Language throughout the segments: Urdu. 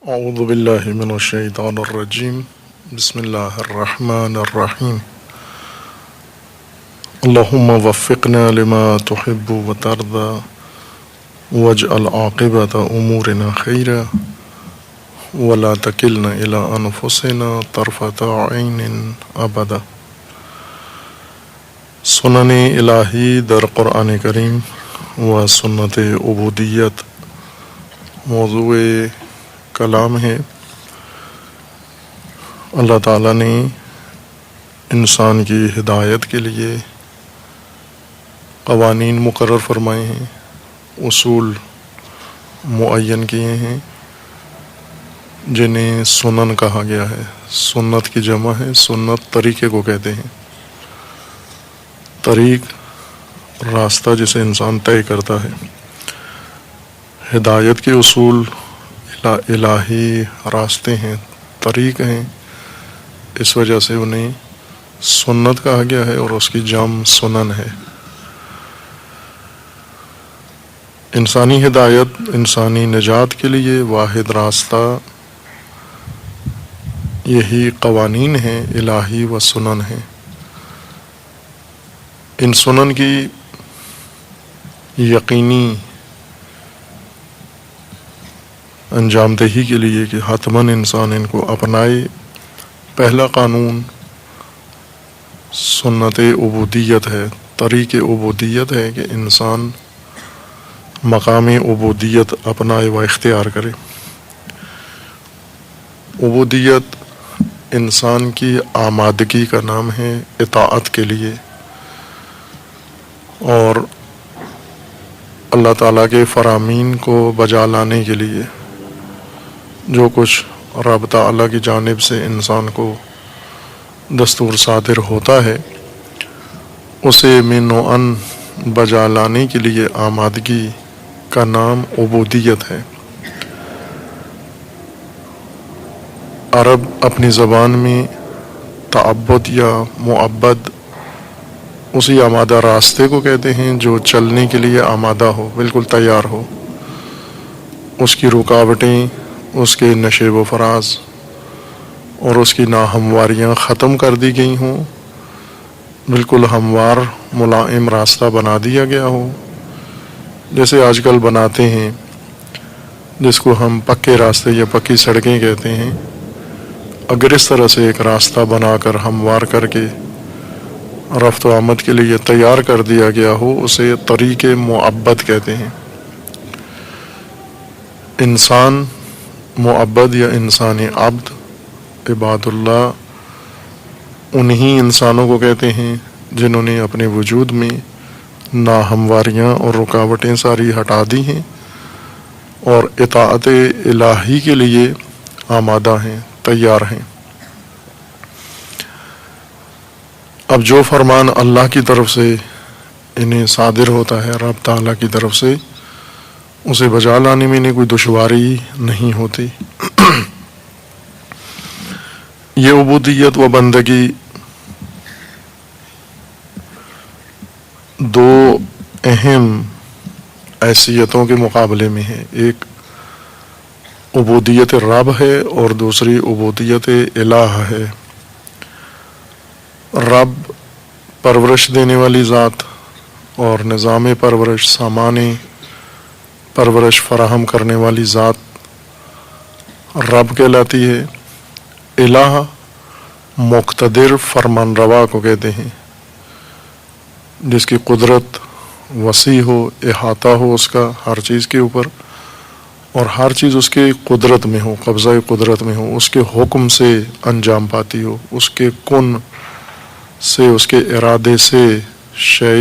اعوذ باللہ من الشیطان الرجیم بسم اللہ الرحمن الرحیم اللہم وفقنا لما تحب وترضى واجعل عاقبۃ امورنا خیرا ولا تکلنا الی انفسنا طرفۃ عین ابدا۔ سنن الہی در قرآن کریم و سنت عبودیت موضوع کلام ہے۔ اللہ تعالیٰ نے انسان کی ہدایت کے لیے قوانین مقرر فرمائے ہیں، اصول معین کیے ہیں جنہیں سنن کہا گیا ہے۔ سنت کی جمع ہے، سنت طریقے کو کہتے ہیں۔ طریق راستہ جسے انسان طے کرتا ہے۔ ہدایت کے اصول الہی راستے ہیں، طریق ہیں، اس وجہ سے انہیں سنت کہا گیا ہے اور اس کی جمع سنن ہے۔ انسانی ہدایت، انسانی نجات کے لیے واحد راستہ یہی قوانین ہیں، الہی و سنن ہیں۔ ان سنن کی یقینی انجام دہی کے لیے کہ حتماً انسان ان کو اپنائے، پہلا قانون سنت عبودیت ہے، طریق عبودیت ہے کہ انسان مقام عبودیت اپنائے و اختیار کرے۔ عبودیت انسان کی آمادگی کا نام ہے اطاعت کے لیے، اور اللہ تعالیٰ کے فرامین کو بجا لانے کے لیے جو کچھ رب تعالیٰ کی جانب سے انسان کو دستور صادر ہوتا ہے اسے من و ان بجا لانے کے لیے آمادگی کا نام عبودیت ہے۔ عرب اپنی زبان میں تعبد یا معبد اسی آمادہ راستے کو کہتے ہیں جو چلنے کے لیے آمادہ ہو، بالکل تیار ہو، اس کی رکاوٹیں، اس کے نشیب و فراز اور اس کی ناہمواریاں ختم کر دی گئی ہوں، بالکل ہموار ملائم راستہ بنا دیا گیا ہو، جیسے آج کل بناتے ہیں، جس کو ہم پکے راستے یا پکی سڑکیں کہتے ہیں۔ اگر اس طرح سے ایک راستہ بنا کر ہموار کر کے رفت و آمد کے لیے تیار کر دیا گیا ہو اسے طریق معبد کہتے ہیں۔ انسان معبد یا انسانی عبد، عباد اللہ انہی انسانوں کو کہتے ہیں جنہوں نے اپنے وجود میں ناہمواریاں اور رکاوٹیں ساری ہٹا دی ہیں اور اطاعت الہی کے لیے آمادہ ہیں، تیار ہیں۔ اب جو فرمان اللہ کی طرف سے انہیں صادر ہوتا ہے، رب تعالیٰ کی طرف سے، اسے بجا لانے میں انہیں کوئی دشواری نہیں ہوتی۔ یہ عبودیت و بندگی دو اہم حیثیتوں کے مقابلے میں ہے، ایک عبودیت رب ہے اور دوسری عبودیت الہ ہے۔ رب پرورش دینے والی ذات اور نظام پرورش، سامان پرورش فراہم کرنے والی ذات رب کہلاتی ہے۔ الہ مقتدر فرمان روا کو کہتے ہیں، جس کی قدرت وسیع ہو، احاطہ ہو اس کا ہر چیز کے اوپر، اور ہر چیز اس کے قدرت میں ہو، قبضہ قدرت میں ہو، اس کے حکم سے انجام پاتی ہو، اس کے کن سے، اس کے ارادے سے شے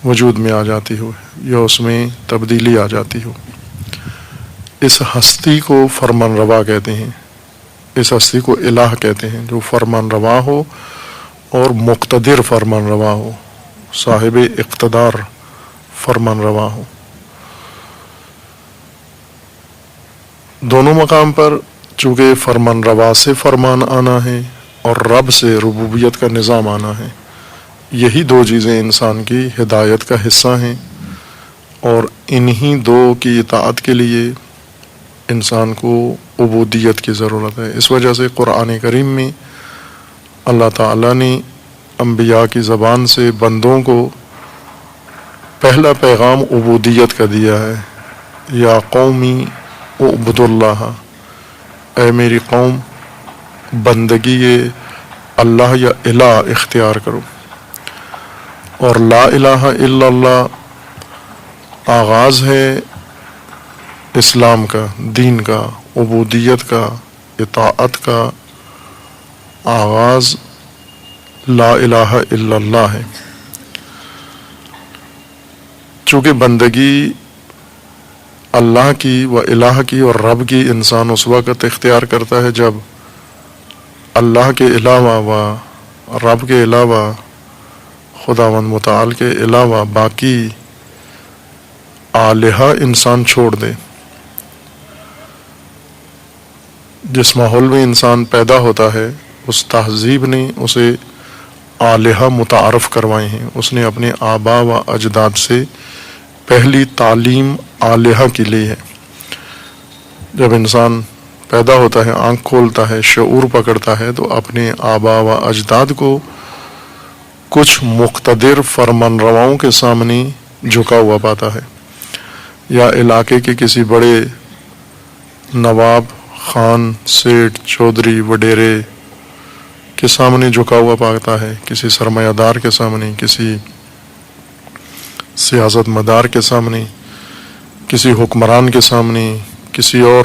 وجود میں آ جاتی ہو یا اس میں تبدیلی آ جاتی ہو۔ اس ہستی کو فرمان روا کہتے ہیں، اس ہستی کو الہ کہتے ہیں جو فرمان روا ہو اور مقتدر فرمان روا ہو، صاحب اقتدار فرمان روا ہو۔ دونوں مقام پر چونکہ فرمان روا سے فرمان آنا ہے اور رب سے ربوبیت کا نظام آنا ہے، یہی دو چیزیں انسان کی ہدایت کا حصہ ہیں، اور انہی دو کی اطاعت کے لیے انسان کو عبودیت کی ضرورت ہے۔ اس وجہ سے قرآن کریم میں اللہ تعالیٰ نے انبیاء کی زبان سے بندوں کو پہلا پیغام عبودیت کا دیا ہے۔ یا قومی اعبدوا اللہ، اے میری قوم بندگی اللہ یا الہ اختیار کرو۔ اور لا الہ الا اللہ آغاز ہے اسلام کا، دین کا، عبودیت کا، اطاعت کا آغاز لا الہ الا اللہ ہے۔ چونکہ بندگی اللہ کی و الہ کی اور رب کی انسان اس وقت اختیار کرتا ہے جب اللہ کے علاوہ و رب کے علاوہ، خداوند متعال کے علاوہ باقی آلہہ انسان چھوڑ دے۔ جس ماحول میں انسان پیدا ہوتا ہے اس تہذیب نے اسے آلہہ متعارف کروائے ہیں۔ اس نے اپنے آباء و اجداد سے پہلی تعلیم آلہہ کی لی ہے۔ جب انسان پیدا ہوتا ہے، آنکھ کھولتا ہے، شعور پکڑتا ہے، تو اپنے آباء و اجداد کو کچھ مقتدر فرمان رواؤں کے سامنے جھکا ہوا پاتا ہے، یا علاقے کے کسی بڑے نواب، خان، سیٹھ، چودھری، وڈیرے کے سامنے جھکا ہوا پاتا ہے، کسی سرمایہ دار کے سامنے، کسی سیاست مدار کے سامنے، کسی حکمران کے سامنے، کسی اور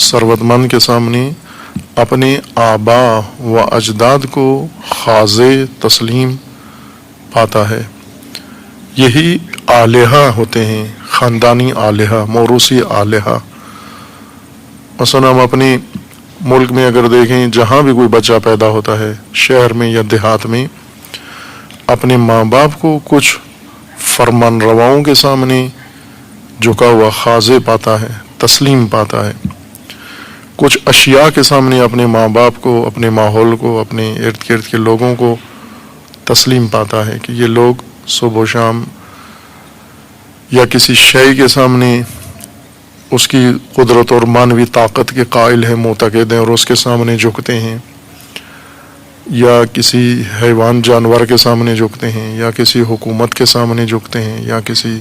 ثروت مند کے سامنے اپنے آباء و اجداد کو خاضع تسلیم پاتا ہے۔ یہی آلہہ ہوتے ہیں، خاندانی آلہہ، موروثی آلہہ۔ مثلا ہم اپنے ملک میں اگر دیکھیں، جہاں بھی کوئی بچہ پیدا ہوتا ہے، شہر میں یا دیہات میں، اپنے ماں باپ کو کچھ فرمان رواؤں کے سامنے جھکا ہوا خاضع پاتا ہے، تسلیم پاتا ہے۔ کچھ اشیاء کے سامنے اپنے ماں باپ کو، اپنے ماحول کو، اپنے ارد گرد کے لوگوں کو تسلیم پاتا ہے کہ یہ لوگ صبح و شام، یا کسی شے کے سامنے اس کی قدرت اور مانوی طاقت کے قائل ہیں، معتقد ہیں، اور اس کے سامنے جھکتے ہیں، یا کسی حیوان جانور کے سامنے جھکتے ہیں، یا کسی حکومت کے سامنے جھکتے ہیں، یا کسی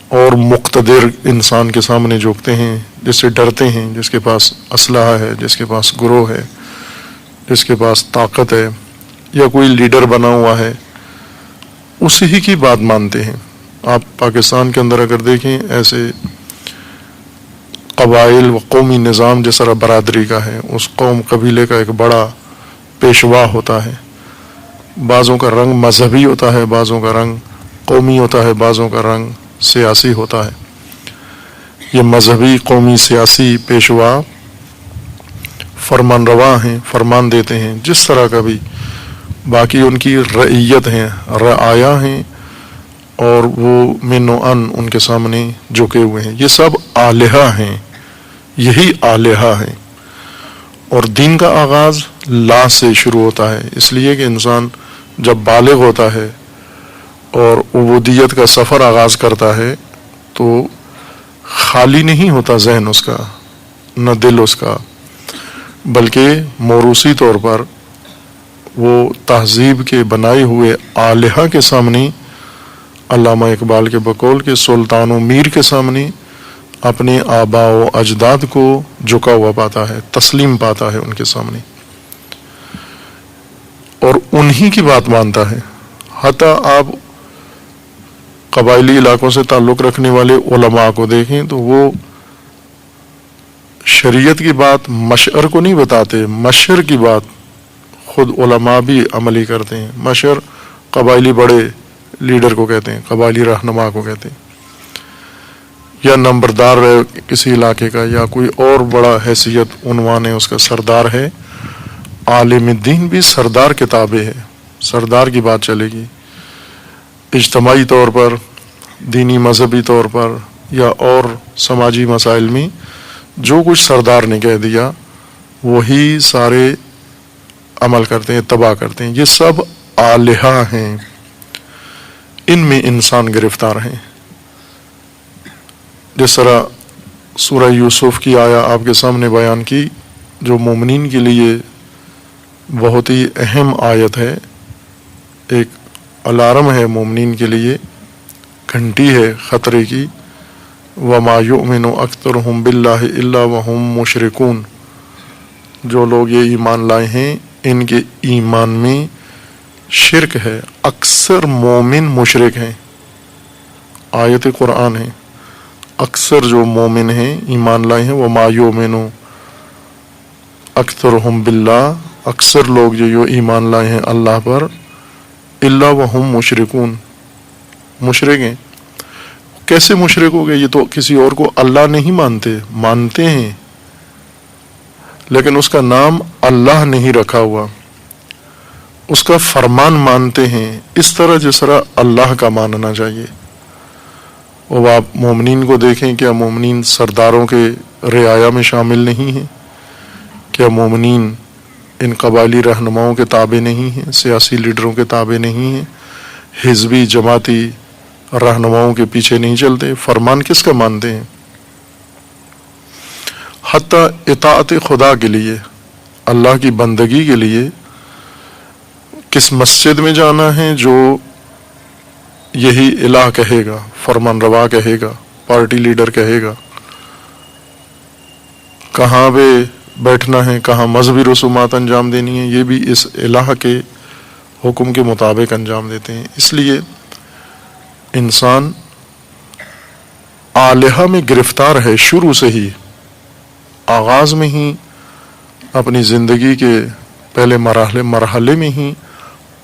اور مقتدر انسان کے سامنے جھکتے ہیں، جس سے ڈرتے ہیں، جس کے پاس اسلحہ ہے، جس کے پاس گروہ ہے، جس کے پاس طاقت ہے، یا کوئی لیڈر بنا ہوا ہے، اسی کی بات مانتے ہیں۔ آپ پاکستان کے اندر اگر دیکھیں، ایسے قبائل و قومی نظام جس طرح برادری کا ہے، اس قوم قبیلے کا ایک بڑا پیشوا ہوتا ہے۔ بعضوں کا رنگ مذہبی ہوتا ہے، بعضوں کا رنگ قومی ہوتا ہے، بعضوں کا رنگ سیاسی ہوتا ہے۔ یہ مذہبی، قومی، سیاسی پیشوا فرمان روا ہیں، فرمان دیتے ہیں، جس طرح کا بھی۔ باقی ان کی رعیت ہیں، رعایا ہیں، اور وہ من و ان ان کے سامنے جھکے ہوئے ہیں۔ یہ سب آلہہ ہیں، یہی آلہہ ہیں۔ اور دین کا آغاز لا سے شروع ہوتا ہے، اس لیے کہ انسان جب بالغ ہوتا ہے اور عبودیت کا سفر آغاز کرتا ہے تو خالی نہیں ہوتا ذہن اس کا، نہ دل اس کا، بلکہ موروثی طور پر وہ تہذیب کے بنائے ہوئے آلہہ کے سامنے، علامہ اقبال کے بقول کے سلطان و میر کے سامنے اپنے آباء و اجداد کو جھکا ہوا پاتا ہے، تسلیم پاتا ہے ان کے سامنے، اور انہی کی بات مانتا ہے۔ حتیٰ آپ قبائلی علاقوں سے تعلق رکھنے والے علماء کو دیکھیں تو وہ شریعت کی بات مشعر کو نہیں بتاتے، مشعر کی بات خود علماء بھی عملی کرتے ہیں۔ مشعر قبائلی بڑے لیڈر کو کہتے ہیں، قبائلی رہنما کو کہتے ہیں، یا نمبردار ہے کسی علاقے کا، یا کوئی اور بڑا حیثیت عنوان ہے اس کا، سردار ہے۔ عالم الدین بھی سردار کتابیں ہے، سردار کی بات چلے گی۔ اجتماعی طور پر، دینی مذہبی طور پر، یا اور سماجی مسائل میں جو کچھ سردار نے کہہ دیا وہی سارے عمل کرتے ہیں، اتباع کرتے ہیں۔ یہ سب آلہہ ہیں، ان میں انسان گرفتار ہیں۔ جس طرح سورہ یوسف کی آیا آپ کے سامنے بیان کی، جو مومنین کے لیے بہت ہی اہم آیت ہے، ایک الارم ہے مومنین کے لیے، گھنٹی ہے خطرے کی۔ وَمَا يُؤْمِنُ أَكْثَرُهُمْ بِاللَّهِ إِلَّا وَهُمْ مُشْرِكُونَ، جو لوگ یہ ایمان لائے ہیں ان کے ایمان میں شرک ہے، اکثر مومن مشرک ہیں۔ آیت قرآن ہے، اکثر جو مومن ہیں ایمان لائے ہیں، وَمَا يُؤْمِنُ أَكْثَرُهُمْ بِاللَّهِ، اکثر لوگ جو ایمان لائے ہیں اللہ پر، إِلَّا وَهُمْ مُشْرِكُونَ، مشرک ہیں۔ کیسے مشرک ہو گئے؟ یہ تو کسی اور کو اللہ نہیں مانتے ہیں، لیکن اس کا نام اللہ نہیں رکھا ہوا، اس کا فرمان مانتے ہیں اس طرح جس طرح اللہ کا ماننا چاہیے۔ اب آپ مومنین کو دیکھیں، کیا مومنین سرداروں کے رعایا میں شامل نہیں ہیں؟ کیا مومنین ان قبائلی رہنماؤں کے تابع نہیں ہیں، سیاسی لیڈروں کے تابع نہیں ہیں، حزبی جماعتی رہنماؤں کے پیچھے نہیں چلتے؟ فرمان کس کا مانتے ہیں؟ حتیٰ اطاعت خدا کے لیے، اللہ کی بندگی کے لیے کس مسجد میں جانا ہے جو یہی الہ کہے گا، فرمان روا کہے گا، پارٹی لیڈر کہے گا، کہاں پہ بیٹھنا ہے، کہاں مذہبی رسومات انجام دینی ہے، یہ بھی اس الہ کے حکم کے مطابق انجام دیتے ہیں۔ اس لیے انسان آلہہ میں گرفتار ہے، شروع سے ہی، آغاز میں ہی، اپنی زندگی کے پہلے مرحلے میں ہی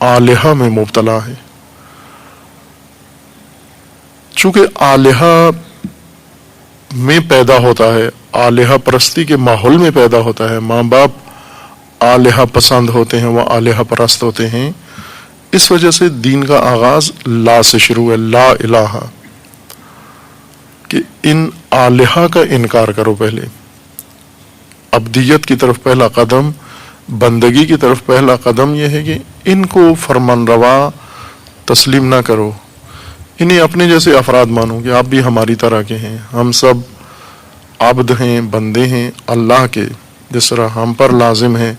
آلہہ میں مبتلا ہے۔ چونکہ آلہہ میں پیدا ہوتا ہے، آلہہ پرستی کے ماحول میں پیدا ہوتا ہے، ماں باپ آلہہ پسند ہوتے ہیں، وہ آلہہ پرست ہوتے ہیں، اس وجہ سے دین کا آغاز لا سے شروع ہے، لا الہ، کہ ان آلہہ کا انکار کرو پہلے، ابدیت کی طرف پہلا قدم، بندگی کی طرف پہلا قدم یہ ہے کہ ان کو فرمان روا تسلیم نہ کرو، انہیں اپنے جیسے افراد مانو کہ آپ بھی ہماری طرح کے ہیں، ہم سب عبد ہیں، بندے ہیں اللہ کے، جس طرح ہم پر لازم ہے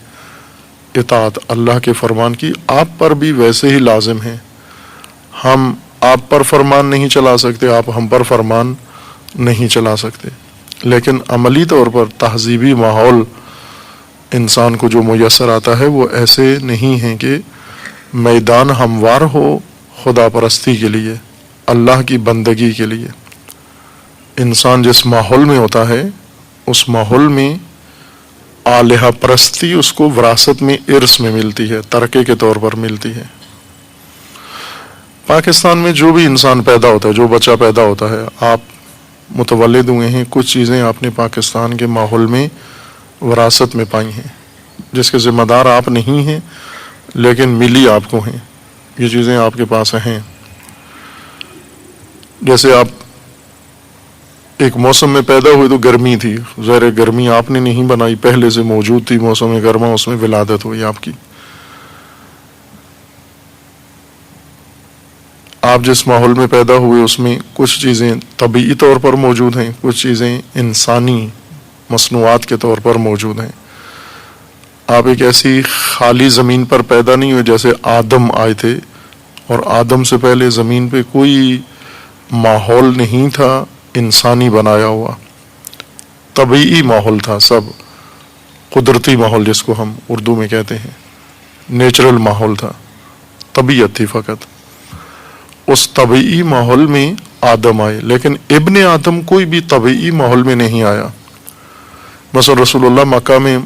اطاعت اللہ کے فرمان کی، آپ پر بھی ویسے ہی لازم ہے۔ ہم آپ پر فرمان نہیں چلا سکتے، آپ ہم پر فرمان نہیں چلا سکتے، لیکن عملی طور پر تہذیبی ماحول انسان کو جو میسر آتا ہے وہ ایسے نہیں ہیں کہ میدان ہموار ہو خدا پرستی کے لیے، اللہ کی بندگی کے لیے۔ انسان جس ماحول میں ہوتا ہے اس ماحول میں آلہہ پرستی اس کو وراثت میں، ارث میں ملتی ہے، ترکے کے طور پر ملتی ہے۔ پاکستان میں جو بھی انسان پیدا ہوتا ہے، جو بچہ پیدا ہوتا ہے، آپ متولد ہوئے ہیں، کچھ چیزیں آپ نے پاکستان کے ماحول میں وراثت میں پائی ہیں، جس کے ذمہ دار آپ نہیں ہیں لیکن ملی آپ کو ہیں، یہ چیزیں آپ کے پاس ہیں۔ جیسے آپ ایک موسم میں پیدا ہوئے تو گرمی تھی، ظاہر گرمی آپ نے نہیں بنائی، پہلے سے موجود تھی موسم گرما، اس میں ولادت ہوئی آپ کی۔ آپ جس ماحول میں پیدا ہوئے اس میں کچھ چیزیں طبعی طور پر موجود ہیں، کچھ چیزیں انسانی مصنوعات کے طور پر موجود ہیں۔ آپ ایک ایسی خالی زمین پر پیدا نہیں ہوئے جیسے آدم آئے تھے، اور آدم سے پہلے زمین پہ کوئی ماحول نہیں تھا انسانی بنایا ہوا، طبعی ماحول تھا، سب قدرتی ماحول جس کو ہم اردو میں کہتے ہیں، نیچرل ماحول تھا، طبیعت تھی فقط۔ اس طبعی ماحول میں آدم آئے، لیکن ابن آدم کوئی بھی طبعی ماحول میں نہیں آیا۔ مثلا رسول اللہ مکہ میں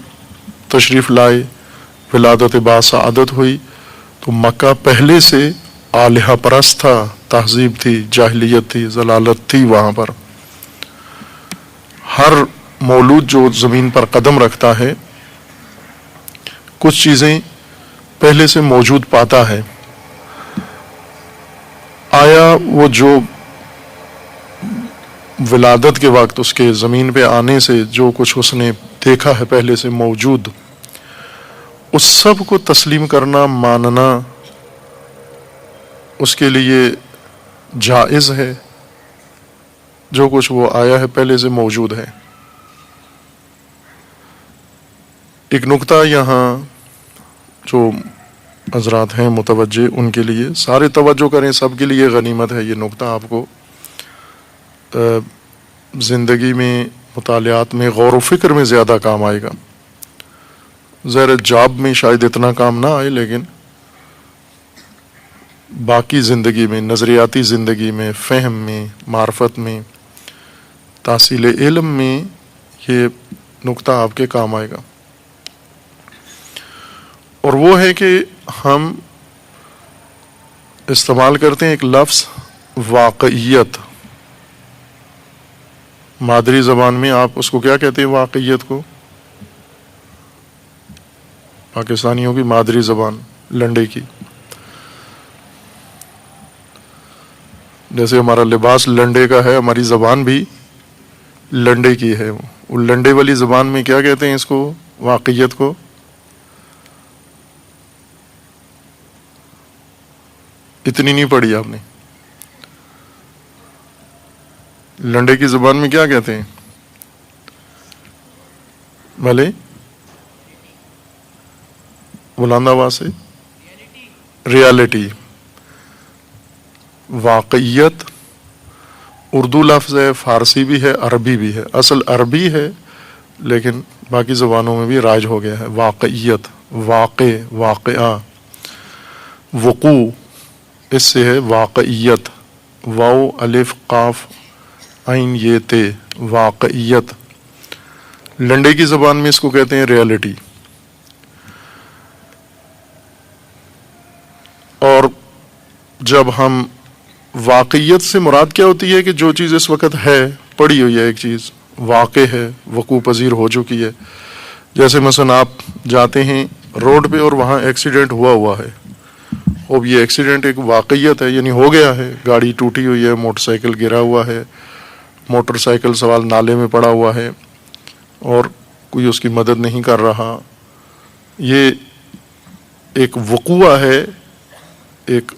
تشریف لائے، ولادت باسعادت ہوئی، تو مکہ پہلے سے آلہہ پرست تھا، تہذیب تھی، جاہلیت تھی، ضلالت تھی وہاں پر۔ ہر مولود جو زمین پر قدم رکھتا ہے کچھ چیزیں پہلے سے موجود پاتا ہے۔ آیا وہ جو ولادت کے وقت اس کے زمین پہ آنے سے جو کچھ اس نے دیکھا ہے پہلے سے موجود، اس سب کو تسلیم کرنا، ماننا اس کے لیے جائز ہے، جو کچھ وہ آیا ہے پہلے سے موجود ہے۔ ایک نقطہ یہاں جو حضرات ہیں متوجہ، ان کے لیے سارے توجہ کریں، سب کے لیے غنیمت ہے یہ نقطہ، آپ کو زندگی میں مطالعات میں غور و فکر میں زیادہ کام آئے گا۔ ظاہر جاب میں شاید اتنا کام نہ آئے، لیکن باقی زندگی میں، نظریاتی زندگی میں، فہم میں، معرفت میں، تحصیل علم میں یہ نقطہ آپ کے کام آئے گا۔ اور وہ ہے کہ ہم استعمال کرتے ہیں ایک لفظ واقعیت۔ مادری زبان میں آپ اس کو کیا کہتے ہیں؟ واقعیت کو، پاکستانیوں کی مادری زبان لنڈے کی، جیسے ہمارا لباس لنڈے کا ہے، ہماری زبان بھی لنڈے کی ہے۔ وہ لنڈے والی زبان میں کیا کہتے ہیں اس کو؟ واقعیت کو۔ اتنی نہیں پڑھی آپ نے؟ لنڈے کی زبان میں کیا کہتے ہیں بھلے؟ بلند آواز سے، ریالٹی۔ واقعیت اردو لفظ ہے، فارسی بھی ہے، عربی بھی ہے۔ اصل عربی ہے لیکن باقی زبانوں میں بھی رائج ہو گیا ہے۔ واقعیت، واقع، واقعہ، وقوع، اس سے ہے واقعیت۔ واو الف قاف عین یہ تے، واقعیت۔ لنڈے کی زبان میں اس کو کہتے ہیں ریالٹی۔ اور جب ہم واقعیت سے مراد کیا ہوتی ہے کہ جو چیز اس وقت ہے، پڑی ہوئی ہے، ایک چیز واقع ہے، وقوع پذیر ہو چکی ہے۔ جیسے مثلا آپ جاتے ہیں روڈ پہ اور وہاں ایکسیڈنٹ ہوا ہے، اب یہ ایکسیڈنٹ ایک واقعیت ہے، یعنی ہو گیا ہے، گاڑی ٹوٹی ہوئی ہے، موٹر سائیکل گرا ہوا ہے، موٹر سائیکل سوال نالے میں پڑا ہوا ہے اور کوئی اس کی مدد نہیں کر رہا۔ یہ ایک وقوع ہے، ایک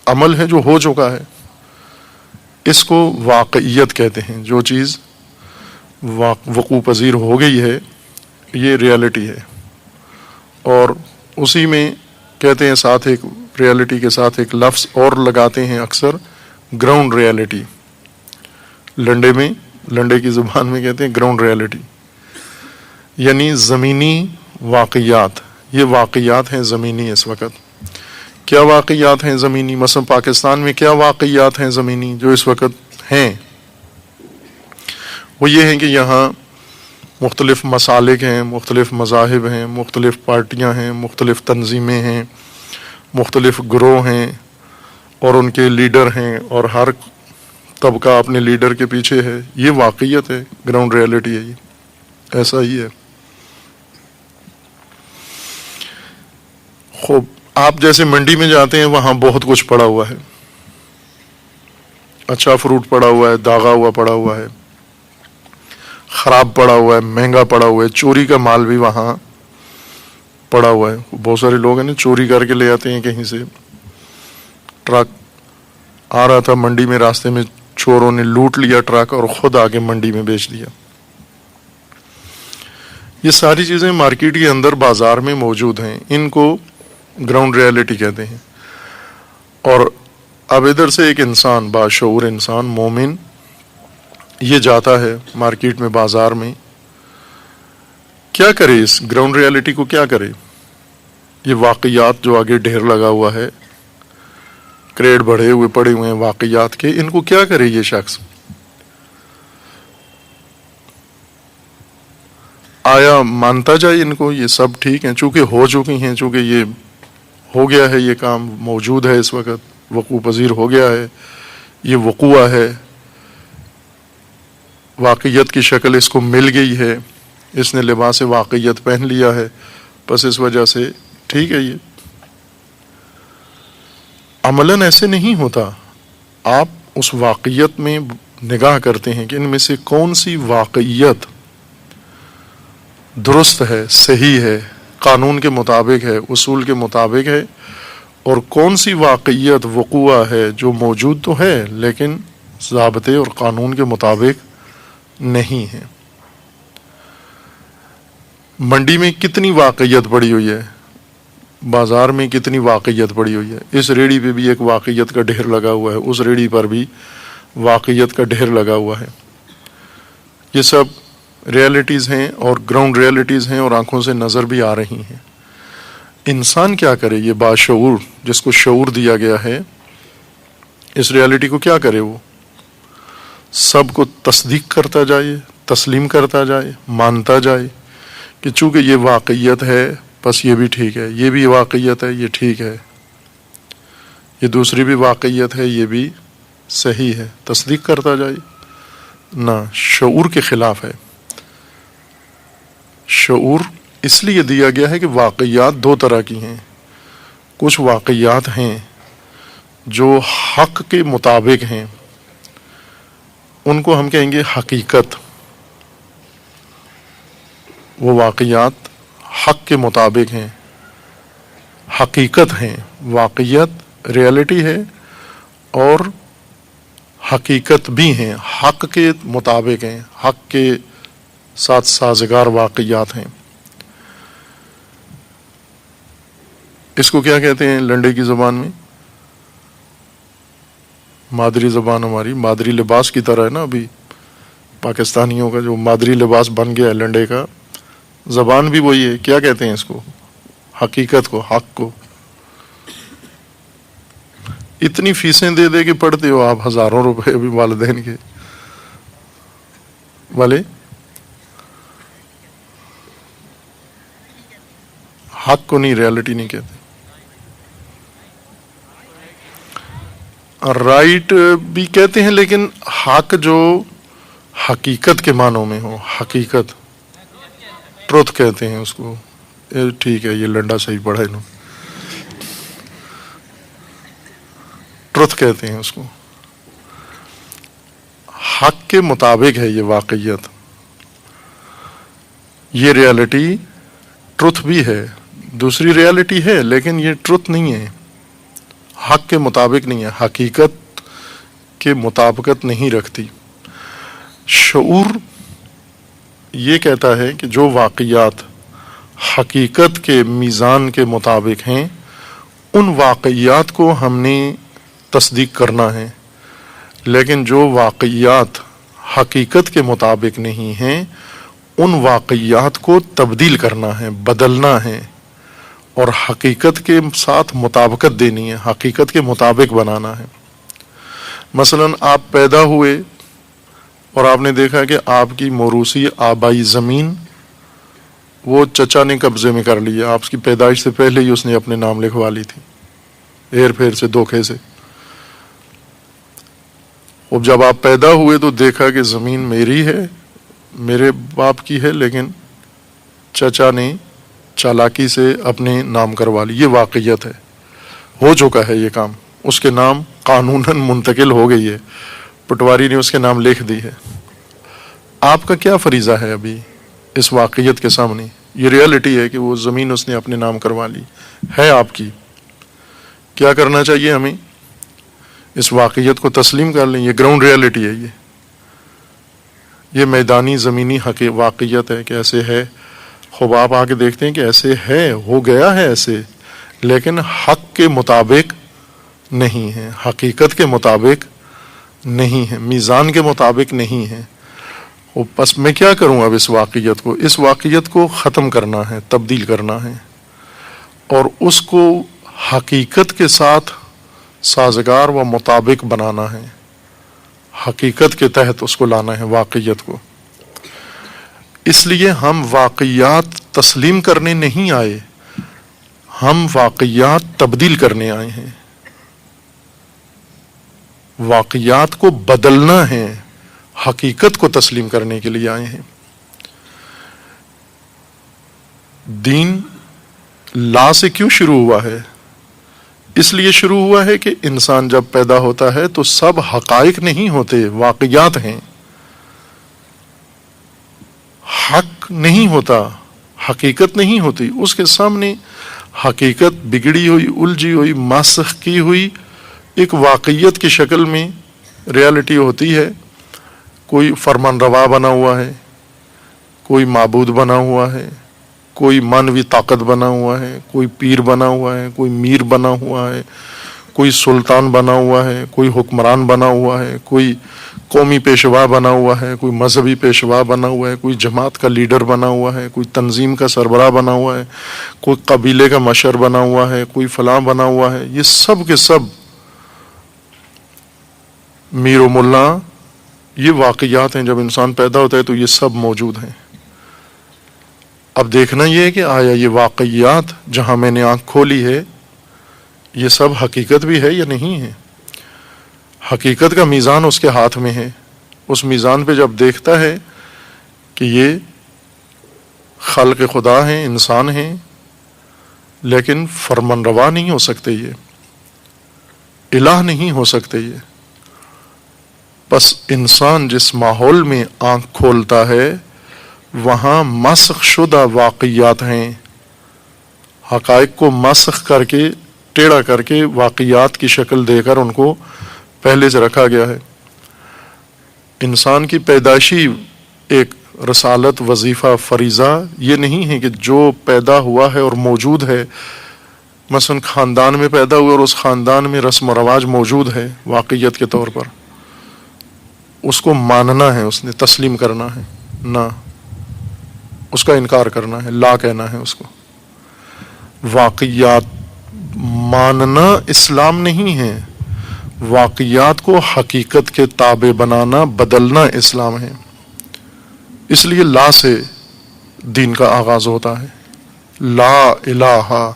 عمل ہے جو ہو چکا ہے، اس کو واقعیت کہتے ہیں۔ جو چیز وقوع پذیر ہو گئی ہے یہ ریالٹی ہے۔ اور اسی میں کہتے ہیں ساتھ ایک ریالٹی کے ساتھ ایک لفظ اور لگاتے ہیں اکثر، گراؤنڈ ریالٹی۔ لنڈے میں، لنڈے کی زبان میں کہتے ہیں گراؤنڈ ریالٹی، یعنی زمینی واقعات۔ یہ واقعات ہیں زمینی اس وقت۔ کیا واقعات ہیں زمینی؟ مثلا پاکستان میں کیا واقعات ہیں زمینی جو اس وقت ہیں؟ وہ یہ ہیں کہ یہاں مختلف مسالک ہیں، مختلف مذاہب ہیں، مختلف پارٹیاں ہیں، مختلف تنظیمیں ہیں، مختلف گروہ ہیں اور ان کے لیڈر ہیں، اور ہر طبقہ اپنے لیڈر کے پیچھے ہے۔ یہ واقعیت ہے، گراؤنڈ ریالٹی ہے، یہ ایسا ہی ہے۔ خوب آپ جیسے منڈی میں جاتے ہیں، وہاں بہت کچھ پڑا ہوا ہے، اچھا فروٹ پڑا ہوا ہے، داغا ہوا پڑا ہوا ہے، خراب پڑا ہوا ہے، مہنگا پڑا ہوا ہے، چوری کا مال بھی وہاں پڑا ہوا ہے۔ بہت سارے لوگ ہیں نا چوری کر کے لے آتے ہیں کہیں سے، ٹرک آ رہا تھا منڈی میں، راستے میں چوروں نے لوٹ لیا ٹرک اور خود آ کے منڈی میں بیچ دیا۔ یہ ساری چیزیں مارکیٹ کے اندر بازار میں موجود ہیں، ان کو گراؤنڈ ریالٹی کہتے ہیں۔ اور اب ادھر سے ایک انسان، باشعور انسان، مومن، یہ جاتا ہے مارکیٹ میں، بازار میں، کیا کرے؟ اس گراؤنڈ ریالٹی کو کیا کرے؟ یہ واقعات جو آگے ڈھیر لگا ہوا ہے، کریٹ بڑھے ہوئے پڑے ہوئے ہیں واقعات کے، ان کو کیا کرے یہ شخص؟ آیا مانتا جائے ان کو یہ سب ٹھیک ہیں، چونکہ ہو چکی ہیں، چونکہ یہ ہو گیا ہے، یہ کام موجود ہے اس وقت، وقوع پذیر ہو گیا ہے، یہ وقوع ہے، واقعیت کی شکل اس کو مل گئی ہے، اس نے لباس واقعیت پہن لیا ہے، بس اس وجہ سے ٹھیک ہے۔ یہ عملاً ایسے نہیں ہوتا۔ آپ اس واقعیت میں نگاہ کرتے ہیں کہ ان میں سے کون سی واقعیت درست ہے، صحیح ہے، قانون کے مطابق ہے، اصول کے مطابق ہے، اور کون سی واقعیت وقوع ہے جو موجود تو ہے لیکن ضابطے اور قانون کے مطابق نہیں ہیں۔ منڈی میں کتنی واقعیت پڑی ہوئی ہے، بازار میں کتنی واقعیت پڑی ہوئی ہے، اس ریڑھی پہ بھی ایک واقعیت کا ڈھیر لگا ہوا ہے، اس ریڑھی پر بھی واقعیت کا ڈھیر لگا ہوا ہے۔ یہ سب ریالٹیز ہیں اور گراؤنڈ ریالٹیز ہیں اور آنکھوں سے نظر بھی آ رہی ہیں۔ انسان کیا کرے؟ یہ باشعور جس کو شعور دیا گیا ہے، اس ریالٹی کو کیا کرے؟ وہ سب کو تصدیق کرتا جائے، تسلیم کرتا جائے، مانتا جائے کہ چونکہ یہ واقعیت ہے بس یہ بھی ٹھیک ہے، یہ بھی واقعیت ہے، یہ ٹھیک ہے، یہ دوسری بھی واقعیت ہے، یہ بھی صحیح ہے، تصدیق کرتا جائے؟ نہ، شعور کے خلاف ہے۔ شعور اس لیے دیا گیا ہے کہ واقعیات دو طرح کی ہیں۔ کچھ واقعیات ہیں جو حق کے مطابق ہیں، ان کو ہم کہیں گے حقیقت۔ وہ واقعات حق کے مطابق ہیں، حقیقت ہیں۔ واقعیت ریالٹی ہے اور حقیقت بھی ہیں، حق کے مطابق ہیں، حق کے ساتھ سازگار واقعات ہیں۔ اس کو کیا کہتے ہیں لنڈے کی زبان میں؟ مادری زبان ہماری مادری لباس کی طرح ہے نا، ابھی پاکستانیوں کا جو مادری لباس بن گیا ہے لنڈے کا، زبان بھی وہی ہے۔ کیا کہتے ہیں اس کو؟ حقیقت کو، حق کو۔ اتنی فیسیں دے دے کے پڑھتے ہو آپ، ہزاروں روپے ابھی والدین کے والے، حق کو نہیں، ریالٹی نہیں کہتے۔ رائٹ بھی کہتے ہیں لیکن حق جو حقیقت کے معنوں میں ہو، حقیقت، ٹروتھ کہتے ہیں اس کو۔ ٹھیک ہے، یہ لنڈا صحیح پڑھا انہوں، ٹروتھ کہتے ہیں اس کو۔ حق کے مطابق ہے یہ واقعیت، یہ ریالٹی ٹروتھ بھی ہے، دوسری ریالٹی ہے لیکن یہ ٹروتھ نہیں ہے، حق کے مطابق نہیں ہے، حقیقت کے مطابقت نہیں رکھتی۔ شعور یہ کہتا ہے کہ جو واقعات حقیقت کے میزان کے مطابق ہیں ان واقعات کو ہم نے تصدیق کرنا ہے، لیکن جو واقعات حقیقت کے مطابق نہیں ہیں ان واقعات کو تبدیل کرنا ہے، بدلنا ہے اور حقیقت کے ساتھ مطابقت دینی ہے، حقیقت کے مطابق بنانا ہے۔ مثلا آپ پیدا ہوئے اور آپ نے دیکھا کہ آپ کی موروثی آبائی زمین وہ چچا نے قبضے میں کر لی ہے، آپ کی پیدائش سے پہلے ہی اس نے اپنے نام لکھوا لی تھی، ہیر پھیر سے، دھوکے سے۔ اب جب آپ پیدا ہوئے تو دیکھا کہ زمین میری ہے، میرے باپ کی ہے، لیکن چچا نے چالاکی سے اپنے نام کروا لی۔ یہ واقعیت ہے، ہو چکا ہے یہ کام، اس کے نام قانوناً منتقل ہو گئی ہے، پٹواری نے اس کے نام لکھ دی ہے۔ آپ کا کیا فریضہ ہے ابھی اس واقعیت کے سامنے؟ یہ ریالٹی ہے کہ وہ زمین اس نے اپنے نام کروا لی ہے آپ کی۔ کیا کرنا چاہیے ہمیں؟ اس واقعیت کو تسلیم کر لیں، یہ گراؤنڈ ریالٹی ہے، یہ میدانی زمینی واقعیت ہے کہ ایسے ہے۔ خوب آپ آ کے دیکھتے ہیں کہ ایسے ہے، ہو گیا ہے ایسے، لیکن حق کے مطابق نہیں ہے، حقیقت کے مطابق نہیں ہے، میزان کے مطابق نہیں ہے۔ بس میں کیا کروں اب اس واقعیت کو ختم کرنا ہے، تبدیل کرنا ہے اور اس کو حقیقت کے ساتھ سازگار و مطابق بنانا ہے، حقیقت کے تحت اس کو لانا ہے واقعیت کو۔ اس لیے ہم واقعیات تسلیم کرنے نہیں آئے، ہم واقعیات تبدیل کرنے آئے ہیں، واقعیات کو بدلنا ہے، حقیقت کو تسلیم کرنے کے لیے آئے ہیں۔ دین لا سے کیوں شروع ہوا ہے؟ اس لیے شروع ہوا ہے کہ انسان جب پیدا ہوتا ہے تو سب حقائق نہیں ہوتے، واقعات ہیں، حق نہیں ہوتا، حقیقت نہیں ہوتی۔ اس کے سامنے حقیقت بگڑی ہوئی، الجھی ہوئی، مسخ کی ہوئی ایک واقعیت کی شکل میں ریالٹی ہوتی ہے کوئی فرمان روا بنا ہوا ہے، کوئی معبود بنا ہوا ہے، کوئی مانوی طاقت بنا ہوا ہے، کوئی پیر بنا ہوا ہے، کوئی میر بنا ہوا ہے، کوئی سلطان بنا ہوا ہے، کوئی حکمران بنا ہوا ہے، کوئی قومی پیشوا بنا ہوا ہے، کوئی مذہبی پیشوا بنا ہوا ہے، کوئی جماعت کا لیڈر بنا ہوا ہے، کوئی تنظیم کا سربراہ بنا ہوا ہے، کوئی قبیلے کا مشر بنا ہوا ہے، کوئی فلاں بنا ہوا ہے. یہ سب کے سب میر و ملا یہ واقعات ہیں. جب انسان پیدا ہوتا ہے تو یہ سب موجود ہیں. اب دیکھنا یہ ہے کہ آیا یہ واقعات جہاں میں نے آنکھ کھولی ہے یہ سب حقیقت بھی ہے یا نہیں ہے. حقیقت کا میزان اس کے ہاتھ میں ہے. اس میزان پہ جب دیکھتا ہے کہ یہ خلق خدا ہیں، انسان ہیں، لیکن فرمان روا نہیں ہو سکتے، یہ الہ نہیں ہو سکتے. یہ بس انسان جس ماحول میں آنکھ کھولتا ہے وہاں مسخ شدہ واقعات ہیں. حقائق کو مسخ کر کے، ٹیڑھا کر کے واقعات کی شکل دے کر ان کو پہلے سے رکھا گیا ہے. انسان کی پیدائشی ایک رسالت، وظیفہ، فریضہ یہ نہیں ہے کہ جو پیدا ہوا ہے اور موجود ہے، مثلا خاندان میں پیدا ہوا اور اس خاندان میں رسم و رواج موجود ہے واقعیت کے طور پر، اس کو ماننا ہے، اس نے تسلیم کرنا ہے، نہ اس کا انکار کرنا ہے، لا کہنا ہے اس کو. واقعات ماننا اسلام نہیں ہے، واقعات کو حقیقت کے تابع بنانا، بدلنا اسلام ہے. اس لیے لا سے دین کا آغاز ہوتا ہے. لا الہ.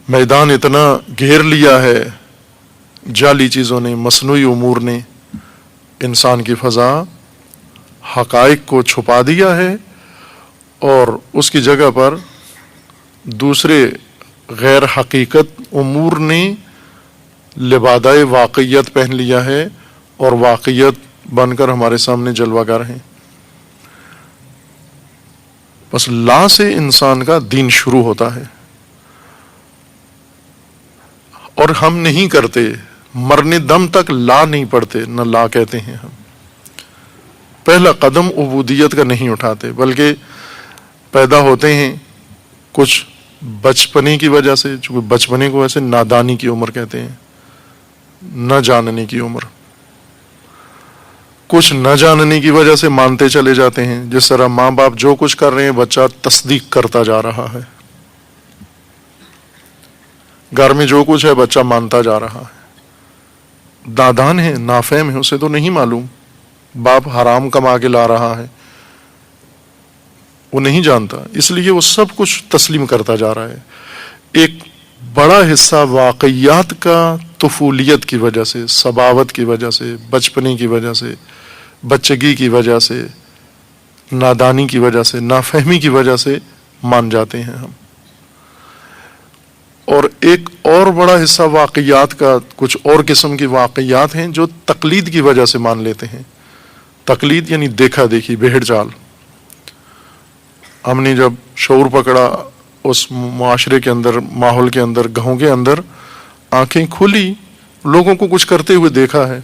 میدان اتنا گھیر لیا ہے جعلی چیزوں نے، مصنوعی امور نے، انسان کی فضا، حقائق کو چھپا دیا ہے اور اس کی جگہ پر دوسرے غیر حقیقت امور نے لبادۂ واقعیت پہن لیا ہے اور واقعیت بن کر ہمارے سامنے جلوہ گر ہیں. بس لا سے انسان کا دین شروع ہوتا ہے اور ہم نہیں کرتے، مرنے دم تک لا نہیں پڑھتے، نہ لا کہتے ہیں. ہم پہلا قدم عبودیت کا نہیں اٹھاتے، بلکہ پیدا ہوتے ہیں کچھ بچپنے کی وجہ سے، چونکہ بچپنے کو ویسے نادانی کی عمر کہتے ہیں، نہ جاننے کی عمر. کچھ نہ جاننے کی وجہ سے مانتے چلے جاتے ہیں، جس طرح ماں باپ جو کچھ کر رہے ہیں بچہ تصدیق کرتا جا رہا ہے. گھر میں جو کچھ ہے بچہ مانتا جا رہا ہے. نادان ہے، نافہم ہے، اسے تو نہیں معلوم باپ حرام کما کے لا رہا ہے، وہ نہیں جانتا، اس لیے وہ سب کچھ تسلیم کرتا جا رہا ہے. ایک بڑا حصہ واقعات کا طفولیت کی وجہ سے، صباوت کی وجہ سے، بچپنے کی وجہ سے، بچگی کی وجہ سے، نادانی کی وجہ سے، نافہمی کی وجہ سے مان جاتے ہیں ہم. اور ایک اور بڑا حصہ واقعات کا، کچھ اور قسم کی واقعات ہیں جو تقلید کی وجہ سے مان لیتے ہیں. تقلید یعنی دیکھا دیکھی، بہڑ چال. ہم نے جب شعور پکڑا اس معاشرے کے اندر، ماحول کے اندر، گاؤں کے اندر، آنکھیں کھلی، لوگوں کو کچھ کرتے ہوئے دیکھا ہے،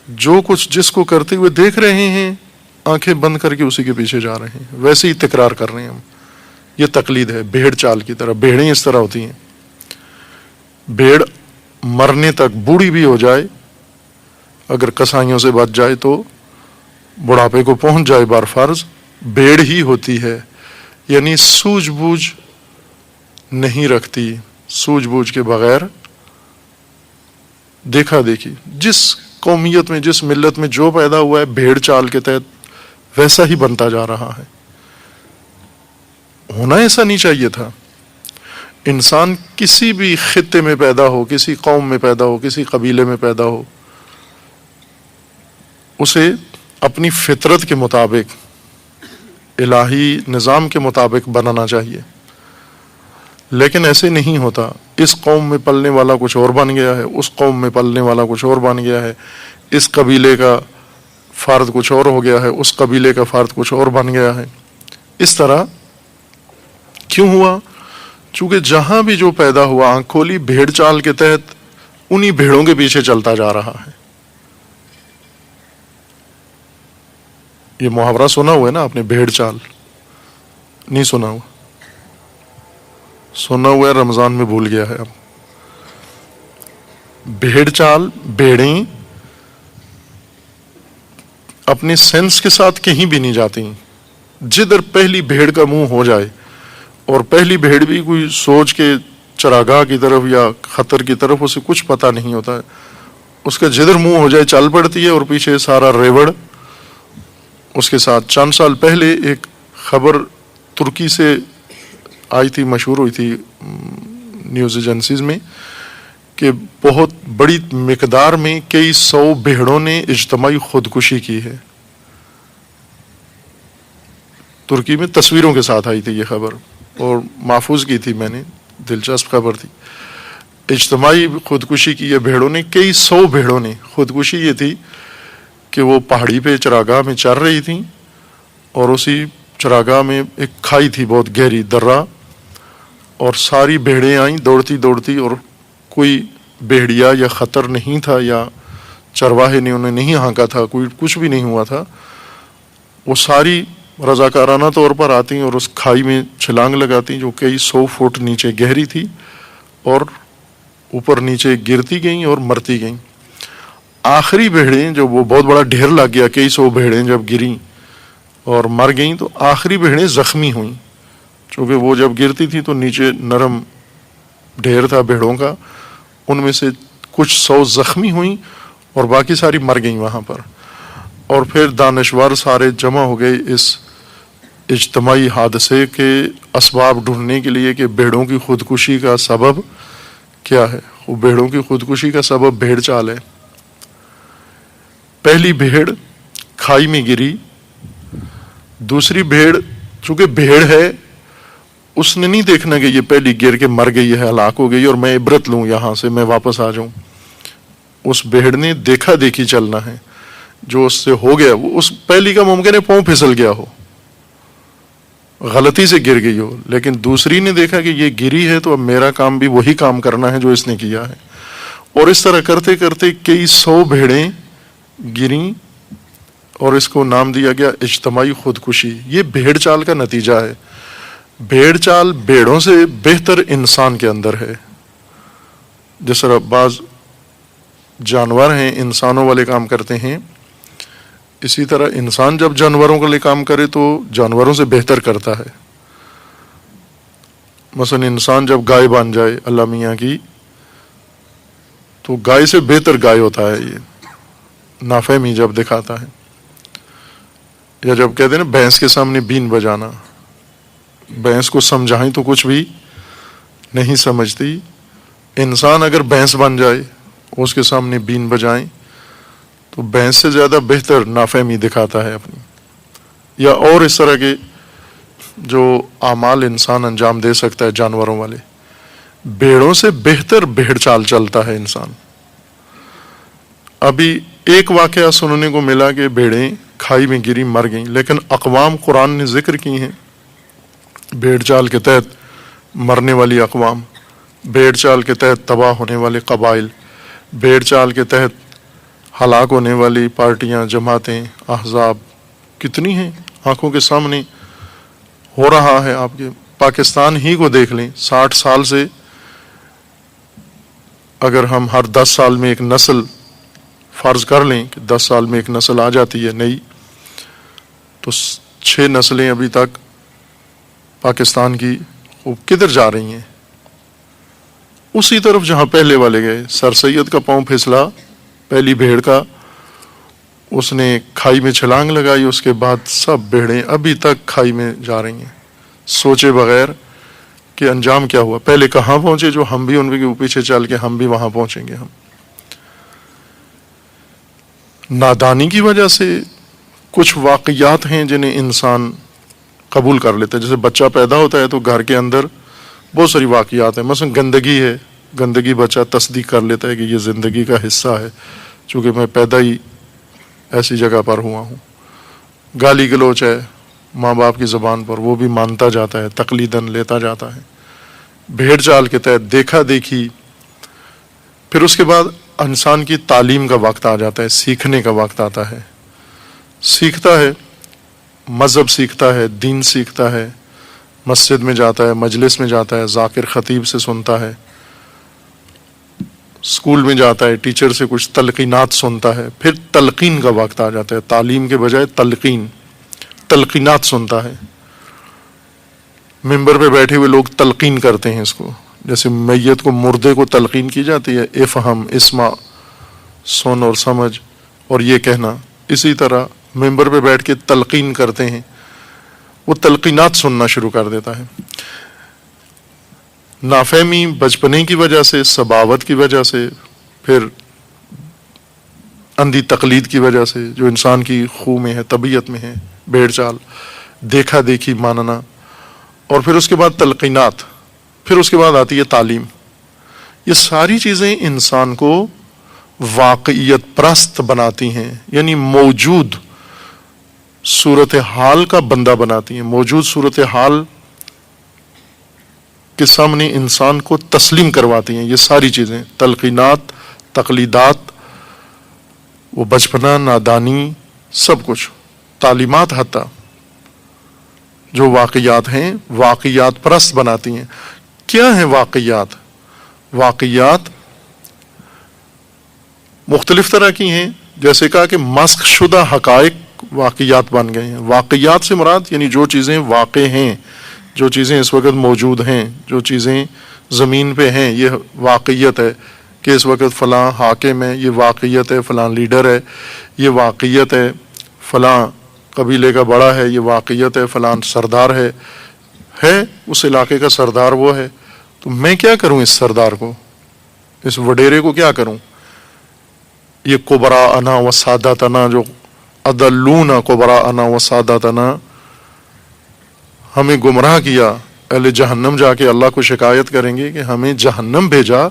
جو کچھ جس کو کرتے ہوئے دیکھ رہے ہیں آنکھیں بند کر کے اسی کے پیچھے جا رہے ہیں، ویسے ہی تکرار کر رہے ہیں ہم. یہ تقلید ہے، بھیڑ چال کی طرح. بھیڑیں اس طرح ہوتی ہیں. بھیڑ مرنے تک بوڑھی بھی ہو جائے، اگر کسائیوں سے بچ جائے تو بڑھاپے کو پہنچ جائے بار فرض، بھیڑ ہی ہوتی ہے. یعنی سوجھ بوجھ نہیں رکھتی، سوجھ بوجھ کے بغیر دیکھا دیکھی. جس قومیت میں، جس ملت میں جو پیدا ہوا ہے بھیڑ چال کے تحت ویسا ہی بنتا جا رہا ہے. ہونا ایسا نہیں چاہیے تھا. انسان کسی بھی خطے میں پیدا ہو، کسی قوم میں پیدا ہو، کسی قبیلے میں پیدا ہو، اسے اپنی فطرت کے مطابق، الہی نظام کے مطابق بنانا چاہیے. لیکن ایسے نہیں ہوتا. اس قوم میں پلنے والا کچھ اور بن گیا ہے، اس قوم میں پلنے والا کچھ اور بن گیا ہے، اس قبیلے کا فرد کچھ اور ہو گیا ہے، اس قبیلے کا فرد کچھ اور بن گیا ہے. اس طرح کیوں ہوا؟ چونکہ جہاں بھی جو پیدا ہوا، آنکھ کھولی، بھیڑ چال کے تحت انہی بھیڑوں کے پیچھے چلتا جا رہا ہے. یہ محاورہ سنا ہوا ہے نا آپ نے, بھیڑ چال؟ نہیں سنا ہوا؟ سنا ہوا ہے, رمضان میں بھول گیا ہے اب. بھیڑ چال, بھیڑیں اپنے سینس کے ساتھ کہیں بھی نہیں جاتی. جدھر پہلی بھیڑ کا منہ ہو جائے, اور پہلی بھیڑ بھی کوئی سوچ کے چراگاہ کی طرف یا خطر کی طرف, اسے کچھ پتہ نہیں ہوتا ہے, اس کا جدھر منہ ہو جائے چل پڑتی ہے, اور پیچھے سارا ریوڑ اس کے ساتھ. چند سال پہلے ایک خبر ترکی سے آئی تھی, مشہور ہوئی تھی نیوز ایجنسیز میں, کہ بہت بڑی مقدار میں کئی سو بھیڑوں نے اجتماعی خودکشی کی ہے. ترکی میں تصویروں کے ساتھ آئی تھی یہ خبر, اور محفوظ کی تھی میں نے, دلچسپ خبر تھی. اجتماعی خودکشی کی یہ بھیڑوں نے, کئی سو بھیڑوں نے. خودکشی یہ تھی کہ وہ پہاڑی پہ چراگاہ میں چر رہی تھیں, اور اسی چراگاہ میں ایک کھائی تھی بہت گہری, درہ, اور ساری بھیڑیں آئیں دوڑتی دوڑتی, اور کوئی بھیڑیا یا خطر نہیں تھا, یا چرواہے نے انہیں نہیں ہانکا تھا, کوئی کچھ بھی نہیں ہوا تھا. وہ ساری رضاکارانہ طور پر آتی اور اس کھائی میں چھلانگ لگاتی, جو کئی 100 فٹ نیچے گہری تھی, اور اوپر نیچے گرتی گئیں اور مرتی گئیں. آخری بھیڑیں, جو وہ بہت بڑا ڈھیر لگ گیا, کئی 100 بھیڑیں جب گریں اور مر گئیں, تو آخری بھیڑیں زخمی ہوئیں, چونکہ وہ جب گرتی تھی تو نیچے نرم ڈھیر تھا بھیڑوں کا, ان میں سے کچھ 100 زخمی ہوئیں, اور باقی ساری مر گئیں وہاں پر. اور پھر دانشور سارے جمع ہو گئے اس اجتماعی حادثے کے اسباب ڈھونڈنے کے لیے, کہ بھیڑوں کی خودکشی کا سبب کیا ہے. وہ بھیڑوں کی خودکشی کا سبب بھیڑ چال ہے. پہلی بھیڑ کھائی میں گری, دوسری بھیڑ چونکہ بھیڑ ہے, اس نے نہیں دیکھنا کہ یہ پہلی گر کے مر گئی ہے, ہلاک ہو گئی, اور میں عبرت لوں یہاں سے, میں واپس آ جاؤں. اس بھیڑ نے دیکھا دیکھی چلنا ہے. جو اس سے ہو گیا, وہ اس پہلی کا ممکن ہے پاؤں پھسل گیا ہو, غلطی سے گر گئی ہو, لیکن دوسری نے دیکھا کہ یہ گری ہے تو اب میرا کام بھی وہی کام کرنا ہے جو اس نے کیا ہے. اور اس طرح کرتے کرتے کئی 100 بھیڑیں گریں, اور اس کو نام دیا گیا اجتماعی خودکشی. یہ بھیڑ چال کا نتیجہ ہے. بھیڑ چال بھیڑوں سے بہتر انسان کے اندر ہے. جس طرح بعض جانور ہیں انسانوں والے کام کرتے ہیں, اسی طرح انسان جب جانوروں کے لیے کام کرے تو جانوروں سے بہتر کرتا ہے. مثلا انسان جب گائے بن جائے اللہ میاں کی, تو گائے سے بہتر گائے ہوتا ہے. یہ نافہمی جب دکھاتا ہے, یا جب کہتے ہیں نا بھینس کے سامنے بین بجانا, بھینس کو سمجھائیں تو کچھ بھی نہیں سمجھتی. انسان اگر بھینس بن جائے, اس کے سامنے بین بجائیں, تو بھینس سے زیادہ بہتر نافہمی دکھاتا ہے اپنی. یا اور اس طرح کے جو اعمال انسان انجام دے سکتا ہے جانوروں والے, بھیڑوں سے بہتر بھیڑ چال چلتا ہے انسان. ابھی ایک واقعہ سننے کو ملا کہ بھیڑیں کھائی میں گری مر گئیں, لیکن اقوام قرآن نے ذکر کی ہیں بھیڑ چال کے تحت مرنے والی اقوام, بھیڑ چال کے تحت تباہ ہونے والے قبائل, بھیڑ چال کے تحت ہلاک ہونے والی پارٹیاں, جماعتیں, احزاب کتنی ہیں آنکھوں کے سامنے ہو رہا ہے. آپ کے پاکستان ہی کو دیکھ لیں, 60 سال سے اگر ہم ہر 10 سال میں ایک نسل فرض کر لیں کہ 10 سال میں ایک نسل آ جاتی ہے نئی, تو 6 نسلیں ابھی تک پاکستان کی وہ کدھر جا رہی ہیں؟ اسی طرف جہاں پہلے والے گئے. سر سید کا پاؤں پھسلا پہلی بھیڑ کا, اس نے کھائی میں چھلانگ لگائی, اس کے بعد سب بھیڑیں ابھی تک کھائی میں جا رہی ہیں سوچے بغیر کہ انجام کیا ہوا. پہلے کہاں پہنچے, جو ہم بھی ان کے پیچھے چل کے ہم بھی وہاں پہنچیں گے. ہم نادانی کی وجہ سے کچھ واقعات ہیں جنہیں انسان قبول کر لیتا ہے. جیسے بچہ پیدا ہوتا ہے تو گھر کے اندر بہت ساری واقعات ہیں, مثلا گندگی ہے, گندگی بچہ تصدیق کر لیتا ہے کہ یہ زندگی کا حصہ ہے, چونکہ میں پیدا ہی ایسی جگہ پر ہوا ہوں. گالی گلوچ ہے ماں باپ کی زبان پر, وہ بھی مانتا جاتا ہے, تقلیداً لیتا جاتا ہے. بھیڑ چال کے تحت دیکھا دیکھی پھر اس کے بعد انسان کی تعلیم کا وقت آ جاتا ہے، سیکھنے کا وقت آتا ہے، سیکھتا ہے، مذہب سیکھتا ہے، دین سیکھتا ہے، مسجد میں جاتا ہے، مجلس میں جاتا ہے، ذاکر خطیب سے سنتا ہے، اسکول میں جاتا ہے، ٹیچر سے کچھ تلقینات سنتا ہے، پھر تلقین کا وقت آ جاتا ہے، تعلیم کے بجائے تلقینات سنتا ہے۔ ممبر پہ بیٹھے ہوئے لوگ تلقین کرتے ہیں اس کو، جیسے میت کو، مردے کو تلقین کی جاتی ہے، افہم، اسمع، سن اور سمجھ اور یہ کہنا، اسی طرح ممبر پہ بیٹھ کے تلقین کرتے ہیں، وہ تلقینات سننا شروع کر دیتا ہے۔ نافہمی بچپنے کی وجہ سے، سباوت کی وجہ سے، پھر اندھی تقلید کی وجہ سے جو انسان کی خو میں ہے، طبیعت میں ہے، بھیڑ چال، دیکھا دیکھی ماننا، اور پھر اس کے بعد تلقینات، پھر اس کے بعد آتی ہے تعلیم۔ یہ ساری چیزیں انسان کو واقعیت پرست بناتی ہیں، یعنی موجود صورتحال کا بندہ بناتی ہیں، موجود صورتحال کے سامنے انسان کو تسلیم کرواتی ہیں۔ یہ ساری چیزیں، تلقینات، تقلیدات، وہ بچپنا، نادانی، سب کچھ، تعلیمات حتی، جو واقعات ہیں، واقعات پرست بناتی ہیں۔ کیا ہیں واقعات؟ واقعات مختلف طرح کی ہیں، جیسے کہا کہ مسخ شدہ حقائق واقعات بن گئے ہیں۔ واقعات سے مراد یعنی جو چیزیں واقع ہیں، جو چیزیں اس وقت موجود ہیں، جو چیزیں زمین پہ ہیں، یہ واقعیت ہے کہ اس وقت فلاں حاکم ہے، یہ واقعیت ہے فلاں لیڈر ہے، یہ واقعیت ہے فلاں قبیلے کا بڑا ہے، یہ واقعیت ہے فلاں سردار ہے اس علاقے کا سردار وہ ہے، تو میں کیا کروں اس سردار کو، اس وڈیرے کو کیا کروں؟ یہ کبراءنا و ساداتنا، جو اضلونا کبراءنا و ساداتنا، ہمیں گمراہ کیا، اہل جہنم جا کے اللہ کو شکایت کریں گے کہ ہمیں جہنم بھیجا،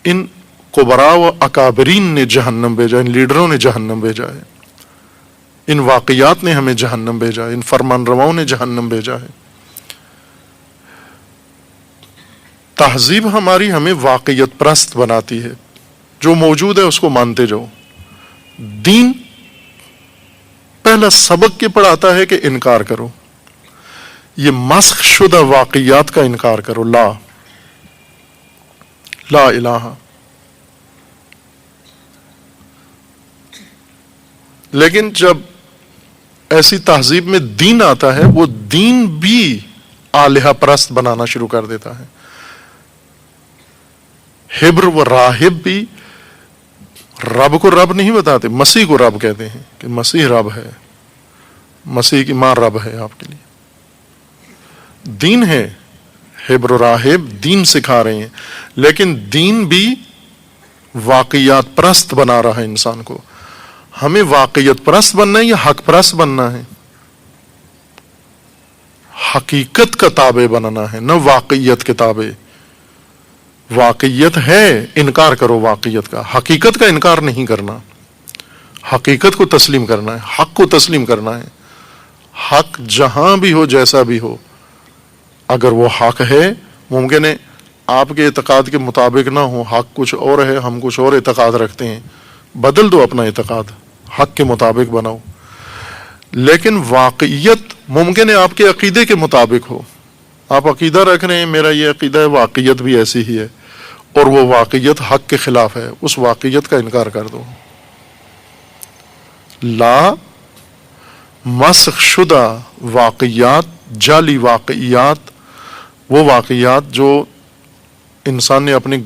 ان کبراء و اکابرین نے جہنم بھیجا، ان لیڈروں نے جہنم بھیجا ہے، ان واقعات نے ہمیں جہنم بھیجا، ان فرمان رواؤں نے جہنم بھیجا ہے۔ تہذیب ہماری ہمیں واقعیت پرست بناتی ہے، جو موجود ہے اس کو مانتے جاؤ۔ دین پہلا سبق کے پڑھاتا ہے کہ انکار کرو، یہ مسخ شدہ واقعات کا انکار کرو، لا الہ۔ لیکن جب ایسی تہذیب میں دین آتا ہے، وہ دین بھی آلہہ پرست بنانا شروع کر دیتا ہے۔ ہبر و راہب بھی رب کو رب نہیں بتاتے، مسیح کو رب کہتے ہیں کہ مسیح رب ہے، مسیح کی ماں رب ہے آپ کے لیے۔ دین ہے، ہبر و راہب دین سکھا رہے ہیں، لیکن دین بھی واقعات پرست بنا رہا ہے انسان کو۔ ہمیں واقعیت پرست بننا ہے یا حق پرست بننا ہے؟ حقیقت کا تابع بننا ہے، نہ واقعیت کے تابع۔ واقعیت ہے، انکار کرو واقعیت کا، حقیقت کا انکار نہیں کرنا، حقیقت کو تسلیم کرنا ہے، حق کو تسلیم کرنا ہے۔ حق جہاں بھی ہو، جیسا بھی ہو، اگر وہ حق ہے، ممکن ہے آپ کے اعتقاد کے مطابق نہ ہو، حق کچھ اور ہے، ہم کچھ اور اعتقاد رکھتے ہیں، بدل دو اپنا اعتقاد، حق کے مطابق بناؤ۔ لیکن واقعیت ممکن ہے آپ کے عقیدے کے مطابق ہو، آپ عقیدہ رکھ رہے ہیں میرا یہ عقیدہ ہے، واقعیت بھی ایسی ہی ہے، اور وہ واقعیت حق کے خلاف ہے، اس واقعیت کا انکار کر دو۔ لا مسخ شدہ واقعات، جعلی واقعیات، وہ واقعات جو انسان نے اپنے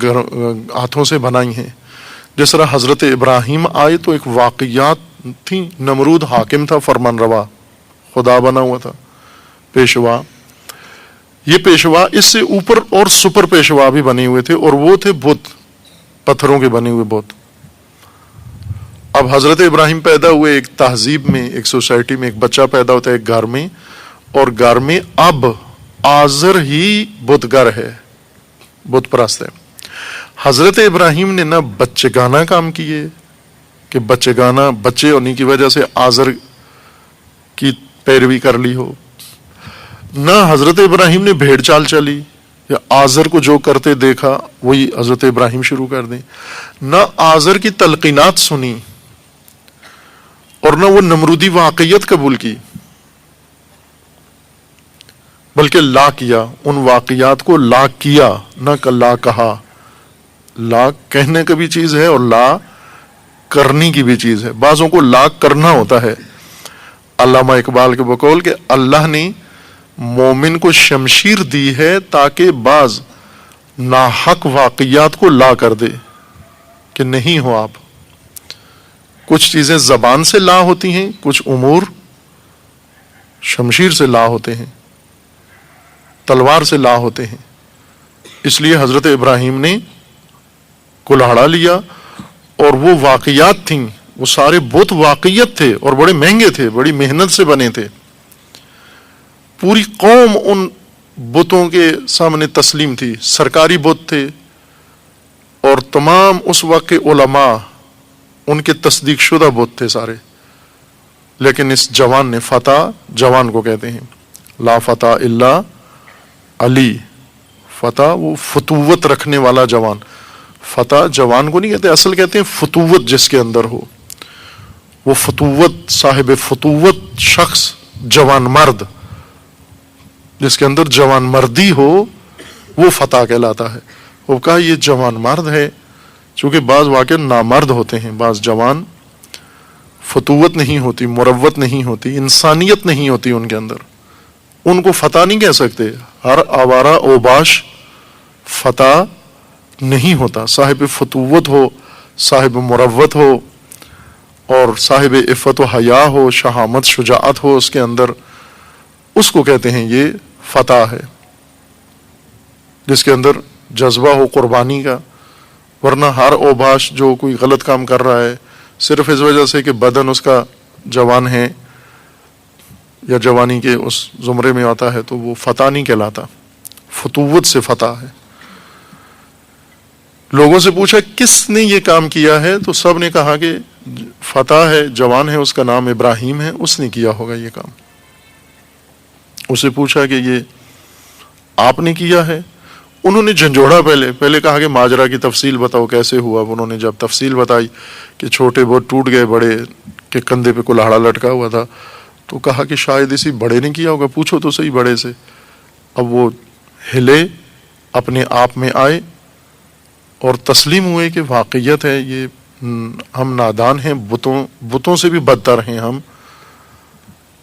ہاتھوں سے بنائی ہیں۔ جس طرح حضرت ابراہیم آئے تو ایک واقعات تھی، نمرود حاکم تھا، فرمان روا، خدا بنا ہوا تھا، پیشوا۔ یہ پیشوا، اس سے اوپر اور سپر پیشوا بھی بنے ہوئے تھے، اور وہ تھے بت، پتھروں کے بنے ہوئے بت۔ اب حضرت ابراہیم پیدا ہوئے ایک تہذیب میں، ایک سوسائٹی میں، ایک بچہ پیدا ہوتا ہے ایک گھر میں، اور گھر میں اب آزر ہی بت گر ہے، بت پرست ہے۔ حضرت ابراہیم نے نہ بچے گانا کام کیے کہ بچے گانا، بچے ہونے کی وجہ سے آزر کی پیروی کر لی ہو، نہ حضرت ابراہیم نے بھیڑ چال چلی یا آزر کو جو کرتے دیکھا وہی حضرت ابراہیم شروع کر دیں. نہ آزر کی تلقینات سنی اور نہ وہ نمرودی واقعیت قبول کی، بلکہ لا کیا، ان واقعات کو لا کیا، نہ لا کہا. لا کہنے کا بھی چیز ہے اور لا کرنے کی بھی چیز ہے. بعضوں کو لا کرنا ہوتا ہے. علامہ اقبال کے بقول کہ اللہ نے مومن کو شمشیر دی ہے تاکہ بعض ناحق واقعات کو لا کر دے کہ نہیں ہو آپ. کچھ چیزیں زبان سے لا ہوتی ہیں، کچھ امور شمشیر سے لا ہوتے ہیں، تلوار سے لا ہوتے ہیں. اس لیے حضرت ابراہیم نے کلہاڑا لیا اور وہ واقعات تھیں، وہ سارے بت واقعیت تھے اور بڑے مہنگے تھے، بڑی محنت سے بنے تھے. پوری قوم ان بتوں کے سامنے تسلیم تھی. سرکاری بت تھے اور تمام اس وقت کے علماء ان کے تصدیق شدہ بت تھے سارے. لیکن اس جوان نے، فتح جوان کو کہتے ہیں، لا فتح الا علی. فتح وہ فتوت رکھنے والا جوان. فتح جوان کو نہیں کہتے، اصل کہتے ہیں فتوت جس کے اندر ہو. وہ فتوت، صاحب فتوت شخص، جوان مرد جس کے اندر جوان مردی ہو وہ فتح کہلاتا ہے. وہ کہا یہ جوان مرد ہے، چونکہ بعض واقع نامرد ہوتے ہیں، بعض جوان فتوت نہیں ہوتی، مروت نہیں ہوتی، انسانیت نہیں ہوتی ان کے اندر. ان کو فتح نہیں کہہ سکتے. ہر آوارہ اوباش فتح نہیں ہوتا. صاحب فتوت ہو، صاحب مروت ہو اور صاحب عفت و حیا ہو، شہامت شجاعت ہو اس کے اندر، اس کو کہتے ہیں یہ فتح ہے، جس کے اندر جذبہ ہو قربانی کا. ورنہ ہر اوباش جو کوئی غلط کام کر رہا ہے صرف اس وجہ سے کہ بدن اس کا جوان ہے یا جوانی کے اس زمرے میں آتا ہے تو وہ فتح نہیں کہلاتا. فتوت سے فتح ہے. لوگوں سے پوچھا کس نے یہ کام کیا ہے تو سب نے کہا کہ فتح ہے، جوان ہے، اس کا نام ابراہیم ہے، اس نے کیا ہوگا یہ کام. اسے پوچھا کہ یہ آپ نے کیا ہے؟ انہوں نے جھنجھوڑا. پہلے کہا کہ ماجرا کی تفصیل بتاؤ کیسے ہوا. انہوں نے جب تفصیل بتائی کہ چھوٹے بہت ٹوٹ گئے، بڑے کے کندھے پہ کلہاڑا لٹکا ہوا تھا، تو کہا کہ شاید اسی بڑے نے کیا ہوگا، پوچھو تو صحیح بڑے سے. اب وہ ہلے، اپنے آپ میں آئے اور تسلیم ہوئے کہ واقعیت ہے، یہ ہم نادان ہیں، بتوں سے بھی بدتر ہیں ہم،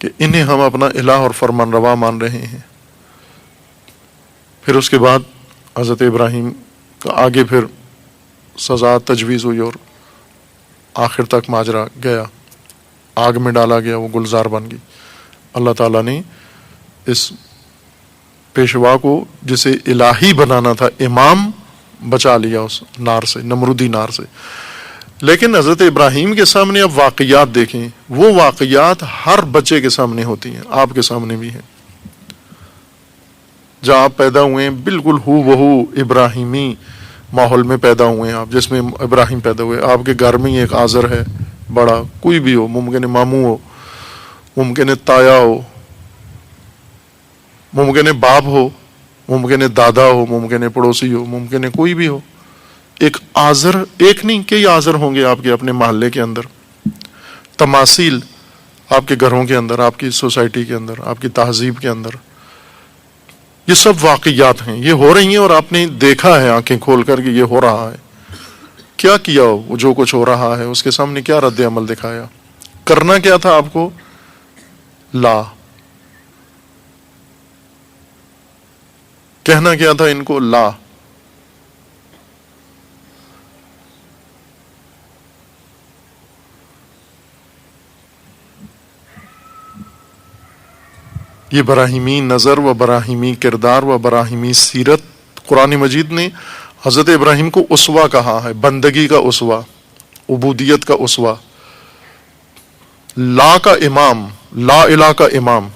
کہ انہیں ہم اپنا الہ اور فرمان روا مان رہے ہیں. پھر اس کے بعد حضرت ابراہیم کا آگے پھر سزا تجویز ہوئی اور آخر تک ماجرا گیا، آگ میں ڈالا گیا، وہ گلزار بن گئی. اللہ تعالیٰ نے اس پیشوا کو جسے الہی بنانا تھا، امام، بچا لیا اس نار سے، نمرودی نار سے. لیکن حضرت ابراہیم کے سامنے اب واقعات دیکھیں. وہ واقعات ہر بچے کے سامنے ہوتی ہیں، آپ کے سامنے بھی ہیں. جہاں آپ پیدا ہوئے ہیں بالکل ہو بہو ابراہیمی ماحول میں پیدا ہوئے ہیں آپ، جس میں ابراہیم پیدا ہوئے. آپ کے گھر میں ہی ایک آزر ہے بڑا، کوئی بھی ہو، ممکن ہے ماموں ہو، ممکن ہے تایا ہو، ممکن ہے باپ ہو، ممکن ہے دادا ہو، ممکن ہے پڑوسی ہو، ممکن ہے کوئی بھی ہو. ایک آزر، ایک نہیں کئی آزر ہوں گے آپ کے اپنے محلے کے اندر. تماثیل آپ کے گھروں کے اندر، آپ کی سوسائٹی کے اندر، آپ کی تہذیب کے اندر. یہ سب واقعات ہیں، یہ ہو رہی ہیں اور آپ نے دیکھا ہے آنکھیں کھول کر کہ یہ ہو رہا ہے. کیا کیا ہو جو کچھ ہو رہا ہے، اس کے سامنے کیا رد عمل دکھایا؟ کرنا کیا تھا آپ کو؟ لا. کہنا کیا تھا ان کو؟ لا. یہ براہیمی نظر و براہیمی کردار و براہیمی سیرت، قرآن مجید نے حضرت ابراہیم کو اسوہ کہا ہے، بندگی کا اسوہ، عبودیت کا اسوہ، لا کا امام، لا الہ کا امام.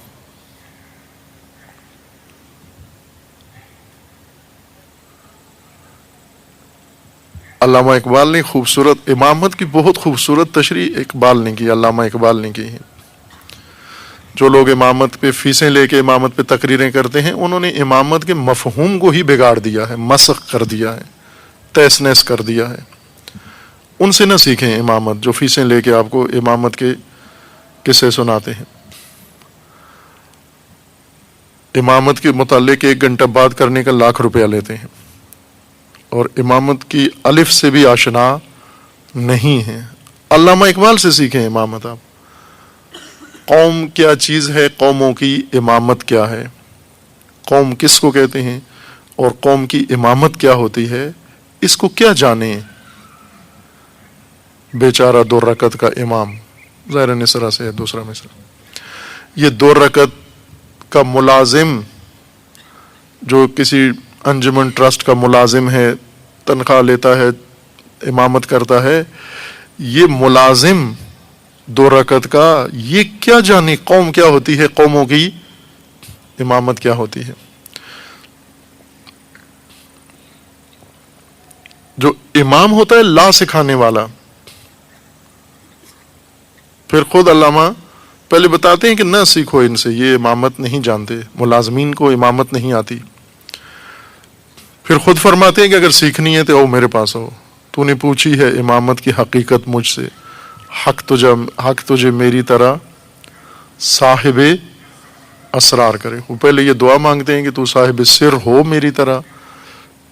علامہ اقبال نے خوبصورت امامت کی بہت خوبصورت تشریح اقبال نے کی، علامہ اقبال نے کی ہے جو لوگ امامت پہ فیسیں لے کے امامت پہ تقریریں کرتے ہیں، انہوں نے امامت کے مفہوم کو ہی بگاڑ دیا ہے، مسخ کر دیا ہے، تہس نہس کر دیا ہے۔ ان سے نہ سیکھیں امامت، جو فیسیں لے کے آپ کو امامت کے قصے سناتے ہیں۔ امامت کے متعلق 1 گھنٹہ بات کرنے کا لاکھ روپیہ لیتے ہیں، اور امامت کی الف سے بھی آشنا نہیں ہیں۔ علامہ اقبال سے سیکھیں امامت آپ۔ قوم کیا چیز ہے، قوموں کی امامت کیا ہے، قوم کس کو کہتے ہیں اور قوم کی امامت کیا ہوتی ہے، اس کو کیا جانیں۔ بیچارہ 2 رکعت کا امام، ظاہر نسرہ سے ہے دوسرا مصرع۔ یہ 2 رکعت کا ملازم جو کسی انجمن ٹرسٹ کا ملازم ہے، تنخواہ لیتا ہے، امامت کرتا ہے، یہ ملازم 2 رکعت کا یہ کیا جانے قوم کیا ہوتی ہے، قوموں کی امامت کیا ہوتی ہے۔ جو امام ہوتا ہے لا سکھانے والا، پھر خود علامہ پہلے بتاتے ہیں کہ نہ سیکھو ان سے، یہ امامت نہیں جانتے، ملازمین کو امامت نہیں آتی۔ پھر خود فرماتے ہیں کہ اگر سیکھنی ہے تو میرے پاس ہو، تو نے پوچھی ہے امامت کی حقیقت مجھ سے، حق تجھے میری طرح صاحب اسرار کرے۔ وہ پہلے یہ دعا مانگتے ہیں کہ تو صاحب سر ہو میری طرح،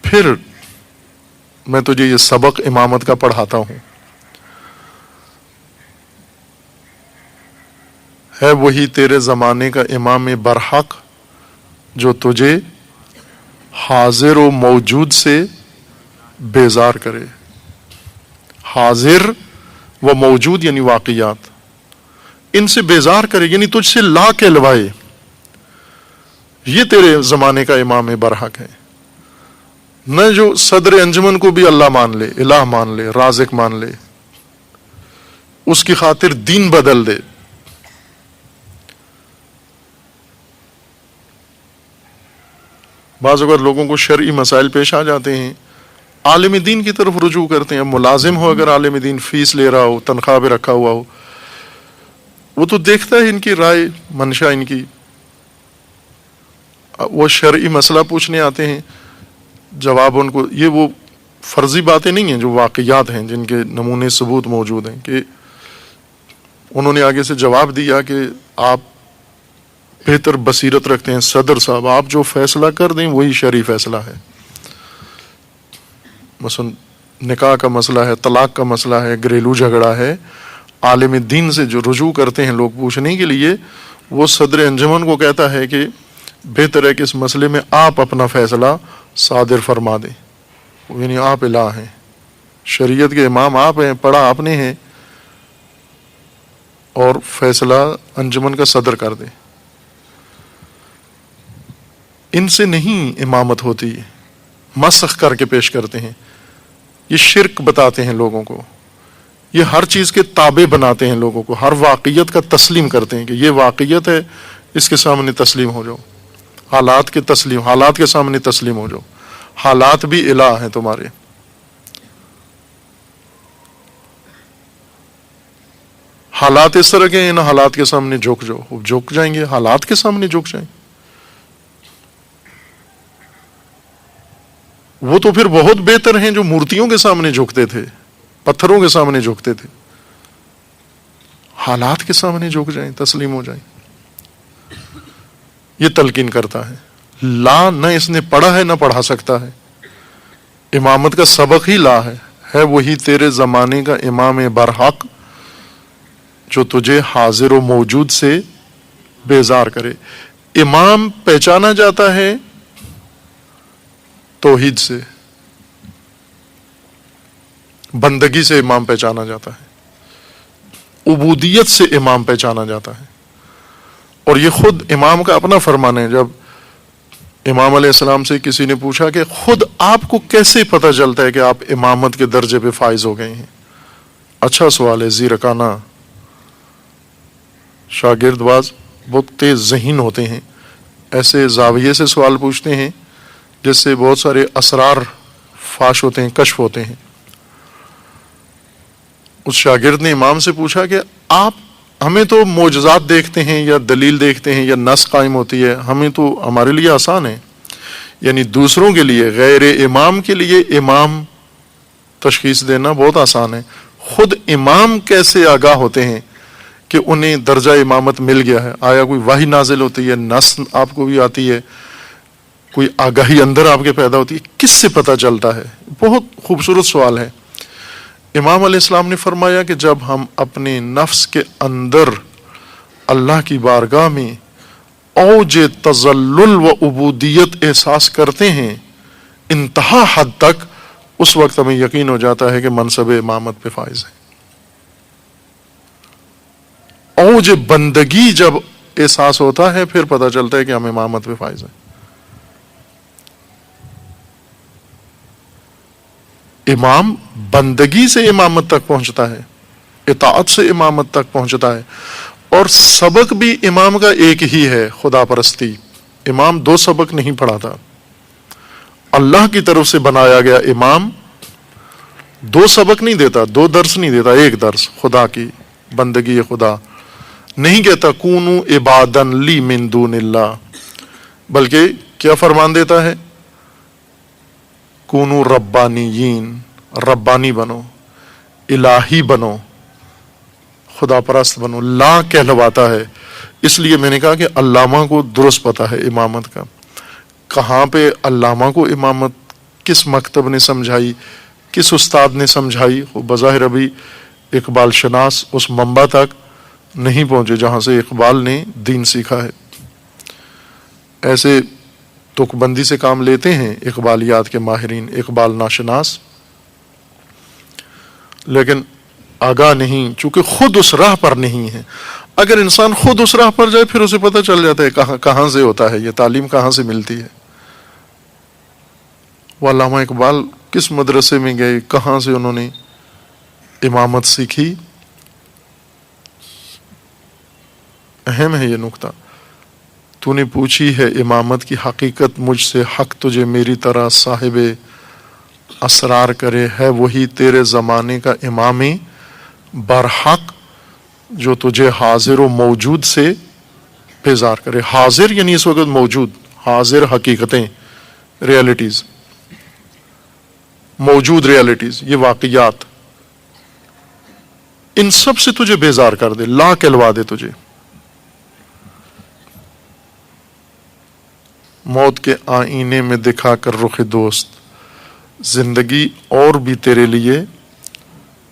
پھر میں تجھے یہ سبق امامت کا پڑھاتا ہوں۔ ہے وہی تیرے زمانے کا امام برحق جو تجھے حاضر و موجود سے بیزار کرے۔ حاضر و موجود یعنی واقعات، ان سے بیزار کرے یعنی تجھ سے لا کہلوائے۔ یہ تیرے زمانے کا امام برحق ہے، نہ جو صدر انجمن کو بھی اللہ مان لے، الہ مان لے، رازق مان لے، اس کی خاطر دین بدل دے۔ بعض اگر لوگوں کو شرعی مسائل پیش آ جاتے ہیں، عالم دین کی طرف رجوع کرتے ہیں۔ ملازم ہو اگر عالم دین، فیس لے رہا ہو، تنخواہ پہ رکھا ہوا ہو، وہ تو دیکھتا ہے ان کی رائے، منشا ان کی۔ وہ شرعی مسئلہ پوچھنے آتے ہیں، جواب ان کو، یہ وہ فرضی باتیں نہیں ہیں جو واقعات ہیں، جن کے نمونے ثبوت موجود ہیں، کہ انہوں نے آگے سے جواب دیا کہ آپ بہتر بصیرت رکھتے ہیں صدر صاحب، آپ جو فیصلہ کر دیں وہی شرعی فیصلہ ہے۔ مثلا نکاح کا مسئلہ ہے، طلاق کا مسئلہ ہے، گھریلو جھگڑا ہے، عالم دین سے جو رجوع کرتے ہیں لوگ پوچھنے کے لیے، وہ صدر انجمن کو کہتا ہے کہ بہتر ہے کہ اس مسئلے میں آپ اپنا فیصلہ صادر فرما دیں، یعنی آپ الہ ہیں، شریعت کے امام آپ ہیں، پڑھا آپ نے ہے، اور فیصلہ انجمن کا صدر کر دیں۔ ان سے نہیں امامت ہوتی، مسخ کر کے پیش کرتے ہیں، یہ شرک بتاتے ہیں لوگوں کو، یہ ہر چیز کے تابع بناتے ہیں لوگوں کو، ہر واقعیت کا تسلیم کرتے ہیں کہ یہ واقعیت ہے، اس کے سامنے تسلیم ہو جاؤ، حالات کے سامنے تسلیم ہو جاؤ، حالات بھی الہ ہیں تمہارے۔ حالات اس طرح کے ہیں، ان حالات کے سامنے جھک جاؤ، جھک جائیں گے، حالات کے سامنے جھک جائیں۔ وہ تو پھر بہت بہتر ہیں جو مورتیوں کے سامنے جھکتے تھے، پتھروں کے سامنے جھکتے تھے، حالات کے سامنے جھک جائیں، تسلیم ہو جائیں۔ یہ تلقین کرتا ہے، لا نہ اس نے پڑھا ہے نہ پڑھا سکتا ہے، امامت کا سبق ہی لا ہے وہی تیرے زمانے کا امام برحق جو تجھے حاضر و موجود سے بیزار کرے۔ امام پہچانا جاتا ہے توحید سے، بندگی سے امام پہچانا جاتا ہے، عبودیت سے امام پہچانا جاتا ہے۔ اور یہ خود امام کا اپنا فرمان ہے۔ جب امام علیہ السلام سے کسی نے پوچھا کہ خود آپ کو کیسے پتہ چلتا ہے کہ آپ امامت کے درجے پہ فائز ہو گئے ہیں؟ اچھا سوال ہے، زیرکانہ۔ شاگرد باز بہت تیز ذہین ہوتے ہیں، ایسے زاویے سے سوال پوچھتے ہیں جس سے بہت سارے اسرار فاش ہوتے ہیں، کشف ہوتے ہیں۔ اس شاگرد نے امام سے پوچھا کہ آپ ہمیں تو معجزات دیکھتے ہیں یا دلیل دیکھتے ہیں یا نص قائم ہوتی ہے، ہمیں تو ہمارے لیے آسان ہے، یعنی دوسروں کے لیے، غیر امام کے لیے امام تشخیص دینا بہت آسان ہے۔ خود امام کیسے آگاہ ہوتے ہیں کہ انہیں درجہ امامت مل گیا ہے؟ آیا کوئی وحی نازل ہوتی ہے، نص آپ کو بھی آتی ہے، کوئی آگاہی اندر آپ کے پیدا ہوتی ہے، کس سے پتہ چلتا ہے؟ بہت خوبصورت سوال ہے۔ امام علیہ السلام نے فرمایا کہ جب ہم اپنے نفس کے اندر اللہ کی بارگاہ میں اوج تذلل و عبودیت احساس کرتے ہیں انتہا حد تک، اس وقت ہمیں یقین ہو جاتا ہے کہ منصب امامت پہ فائز ہے۔ اوج بندگی جب احساس ہوتا ہے پھر پتہ چلتا ہے کہ ہم امامت پہ فائز ہیں۔ امام بندگی سے امامت تک پہنچتا ہے، اطاعت سے امامت تک پہنچتا ہے، اور سبق بھی امام کا ایک ہی ہے، خدا پرستی۔ امام دو سبق نہیں پڑھاتا، اللہ کی طرف سے بنایا گیا امام دو سبق نہیں دیتا، دو درس نہیں دیتا، ایک درس خدا کی بندگی خدا نہیں کہتا کونو عبادن لی من دون اللہ، بلکہ کیا فرمان دیتا ہے؟ کونو ربانیین، ربانی بنو، الہی بنو، خدا پرست بنو، لا کہلواتا ہے۔ اس لیے میں نے کہا کہ علامہ کو درست پتہ ہے امامت کا، کہاں پہ علامہ کو امامت کس مکتب نے سمجھائی، کس استاد نے سمجھائی۔ وہ بظاہر ابھی اقبال شناس اس منبع تک نہیں پہنچے جہاں سے اقبال نے دین سیکھا ہے۔ ایسے تک بندی سے کام لیتے ہیں اقبالیات کے ماہرین، اقبال ناشناس، لیکن آگاہ نہیں، چونکہ خود اس راہ پر نہیں ہے۔ اگر انسان خود اس راہ پر جائے پھر اسے پتہ چل جاتا ہے کہاں سے ہوتا ہے، یہ تعلیم کہاں سے ملتی ہے۔ وہ علامہ اقبال کس مدرسے میں گئے، کہاں سے انہوں نے امامت سیکھی، اہم ہے یہ نقطہ۔ تو نے پوچھی ہے امامت کی حقیقت مجھ سے، حق تجھے میری طرح صاحب اسرار کرے، ہے وہی تیرے زمانے کا امام برحق جو تجھے حاضر و موجود سے بیزار کرے۔ حاضر یعنی اس وقت موجود، حاضر حقیقتیں، ریالٹیز، موجود ریالٹیز، یہ واقعات، ان سب سے تجھے بیزار کر دے، لا کہلوا دے تجھے۔ موت کے آئینے میں دکھا کر رخ دوست، زندگی اور بھی تیرے لیے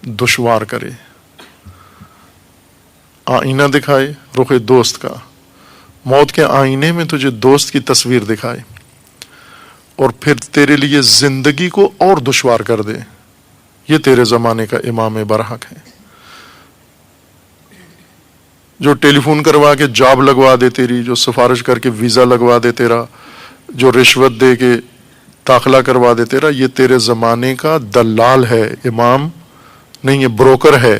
دشوار کرے۔ آئینہ دکھائے رخ دوست کا، موت کے آئینے میں تجھے دوست کی تصویر دکھائے، اور پھر تیرے لیے زندگی کو اور دشوار کر دے۔ یہ تیرے زمانے کا امام برحق ہے، جو ٹیلی فون کروا کے جاب لگوا دے تیری، جو سفارش کر کے ویزا لگوا دے تیرا، جو رشوت دے کے داخلہ کروا دے تیرا، یہ تیرے زمانے کا دلال ہے، امام نہیں، یہ بروکر ہے،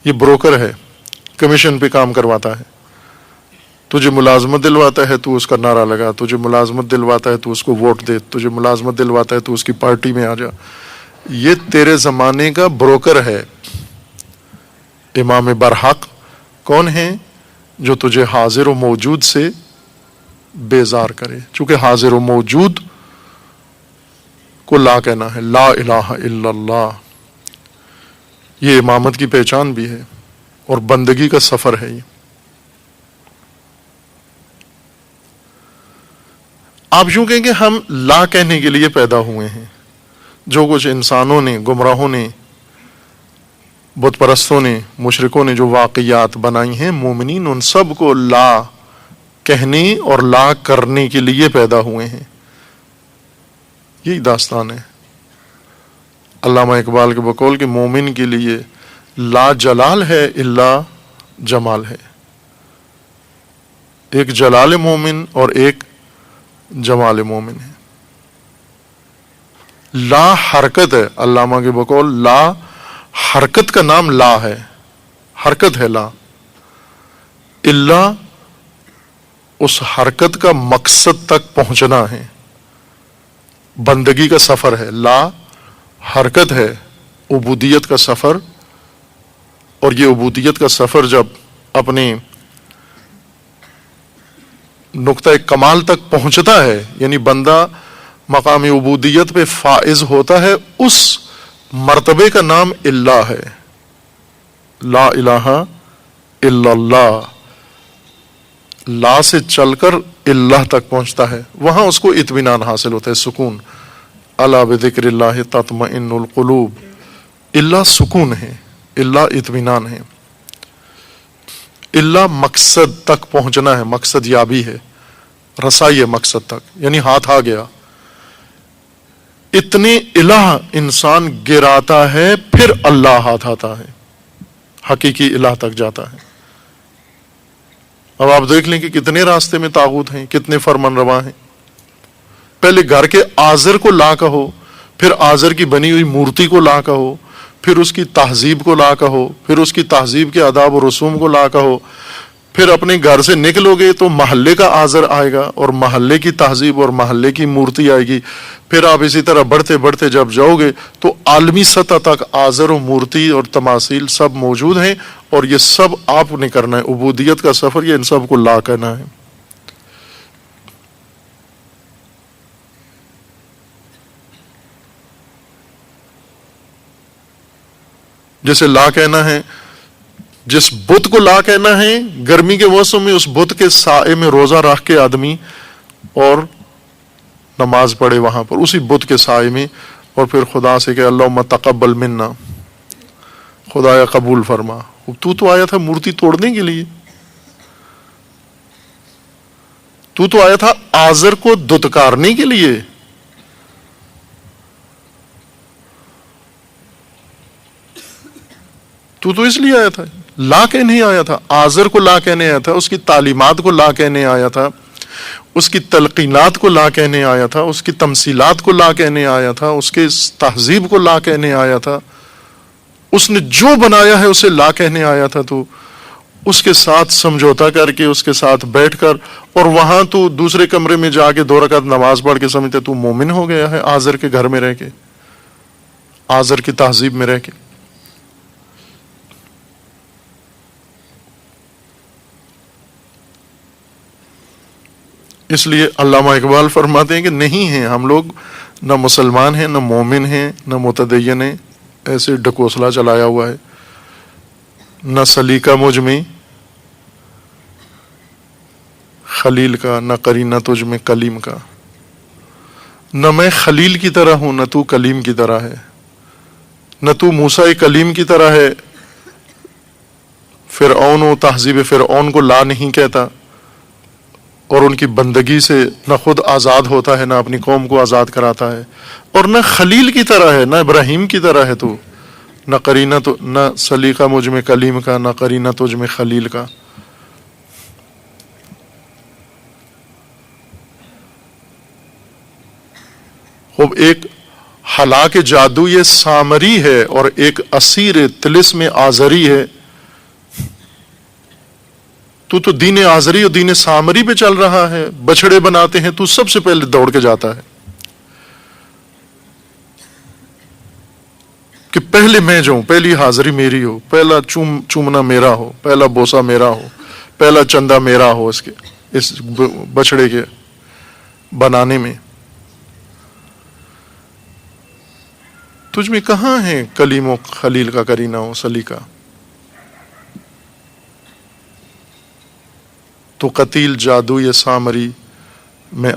یہ بروکر ہے، کمیشن پہ کام کرواتا ہے۔ تجھے ملازمت دلواتا ہے تو اس کا نعرہ لگا، تجھے ملازمت دلواتا ہے تو اس کو ووٹ دے، تجھے ملازمت دلواتا ہے تو اس کی پارٹی میں آ جا۔ یہ تیرے زمانے کا بروکر ہے۔ امام برحق کون ہے؟ جو تجھے حاضر و موجود سے بیزار کرے، چونکہ حاضر و موجود کو لا کہنا ہے، لا الہ الا اللہ۔ یہ امامت کی پہچان بھی ہے اور بندگی کا سفر ہے۔ یہ آپ یوں کہیں کہ ہم لا کہنے کے لیے پیدا ہوئے ہیں۔ جو کچھ انسانوں نے، گمراہوں نے، بت پرستوں نے، مشرکوں نے جو واقعات بنائی ہیں، مومنین ان سب کو لا کہنے اور لا کرنے کے لیے پیدا ہوئے ہیں۔ یہی داستان ہے۔ علامہ اقبال کے بقول کہ مومن کے لیے لا جلال ہے الا جمال ہے، ایک جلال مومن اور ایک جمال مومن ہے۔ لا حرکت ہے، علامہ کے بقول لا حرکت کا نام لا ہے، حرکت ہے لا، الا اس حرکت کا مقصد تک پہنچنا ہے، بندگی کا سفر ہے۔ لا حرکت ہے، عبودیت کا سفر، اور یہ عبودیت کا سفر جب اپنی نقطہ کمال تک پہنچتا ہے، یعنی بندہ مقام عبودیت پہ فائز ہوتا ہے، اس مرتبے کا نام اللہ ہے، لا الہ الا اللہ، لا سے چل کر اللہ تک پہنچتا ہے، وہاں اس کو اطمینان حاصل ہوتا ہے، سکون۔ الا بذکر اللہ تطمئن القلوب، اللہ سکون ہے، اللہ اطمینان ہے، اللہ مقصد تک پہنچنا ہے، مقصد یابی ہے، رسائی ہے مقصد تک، یعنی ہاتھ آ گیا۔ اتنے الہ انسان گراتا ہے، پھر اللہ ہاتھ آتا ہے، حقیقی الہ تک جاتا ہے۔ اب آپ دیکھ لیں کہ کتنے راستے میں طاغوت ہیں، کتنے فرمان روا ہیں۔ پہلے گھر کے آذر کو لا کہو، پھر آذر کی بنی ہوئی مورتی کو لا کہو، پھر اس کی تہذیب کو لا کہو، پھر اس کی تہذیب کے آداب و رسوم کو لا کہو، پھر اپنے گھر سے نکلو گے تو محلے کا آذر آئے گا اور محلے کی تہذیب اور محلے کی مورتی آئے گی، پھر آپ اسی طرح بڑھتے بڑھتے جب جاؤ گے تو عالمی سطح تک آذر و مورتی اور تماثیل سب موجود ہیں، اور یہ سب آپ نے کرنا ہے۔ عبودیت کا سفر یہ ان سب کو لا کرنا ہے۔ جیسے لا کہنا ہے، جس بت کو لا کہنا ہے، گرمی کے موسم میں اس بت کے سائے میں روزہ رکھ کے آدمی اور نماز پڑھے وہاں پر اسی بت کے سائے میں، اور پھر خدا سے کہ اللہم تقبل منا، خدایا قبول فرما۔ تو آیا تھا مورتی توڑنے کے لیے، تو آیا تھا آذر کو دتکارنے کے لیے، تو اس لیے آیا تھا، لا کہنے آیا تھا، آذر کو لا کہنے آیا تھا، اس کی تعلیمات کو لا کہنے آیا تھا، اس کی تلقینات کو لا کہنے آیا تھا، اس کی تمثیلات کو لا کہنے آیا تھا، اس کے تہذیب کو لا کہنے آیا تھا، اس نے جو بنایا ہے اسے لا کہنے آیا تھا۔ تو اس کے ساتھ سمجھوتا کر کے، اس کے ساتھ بیٹھ کر، اور وہاں تو دوسرے کمرے میں جا کے 2 رکعت نماز پڑھ کے سمجھتے تو مومن ہو گیا ہے، آذر کے گھر میں رہ کے، آذر کی تہذیب میں رہ کے۔ اس لیے علامہ اقبال فرماتے ہیں کہ نہیں ہیں ہم لوگ، نہ مسلمان ہیں، نہ مومن ہیں، نہ متدین ہیں، ایسے ڈکوسلا چلایا ہوا ہے، نہ سلیقہ مجھ میں خلیل کا، نہ قرینہ تجھ میں کلیم کا، نہ میں خلیل کی طرح ہوں، نہ تو کلیم کی طرح ہے، نہ تو موسیٰ کلیم کی طرح ہے، فرعون و تہذیب فرعون کو لا نہیں کہتا، اور ان کی بندگی سے نہ خود آزاد ہوتا ہے، نہ اپنی قوم کو آزاد کراتا ہے، اور نہ خلیل کی طرح ہے، نہ ابراہیم کی طرح ہے، تو نہ قرینہ تو نہ سلیقہ مجھ میں کلیم کا، نہ قرینہ تجھ میں خلیل کا۔ خوب ایک ہلاک جادو یہ سامری ہے، اور ایک اسیر طلسم آزری ہے۔ تو دین آزری اور دین سامری پہ چل رہا ہے، بچڑے بناتے ہیں، تو سب سے پہلے دوڑ کے جاتا ہے کہ پہلے میں جو ہوں، پہلی حاضری میری ہو، پہلا چومنا میرا ہو، پہلا بوسہ میرا ہو، پہلا چندہ میرا ہو، اس بچڑے کے بنانے میں۔ تجھ میں کہاں ہے کلیم و خلیل کا کرینہ و سلیقہ؟ تو قتیل جادو یہ سامری، میں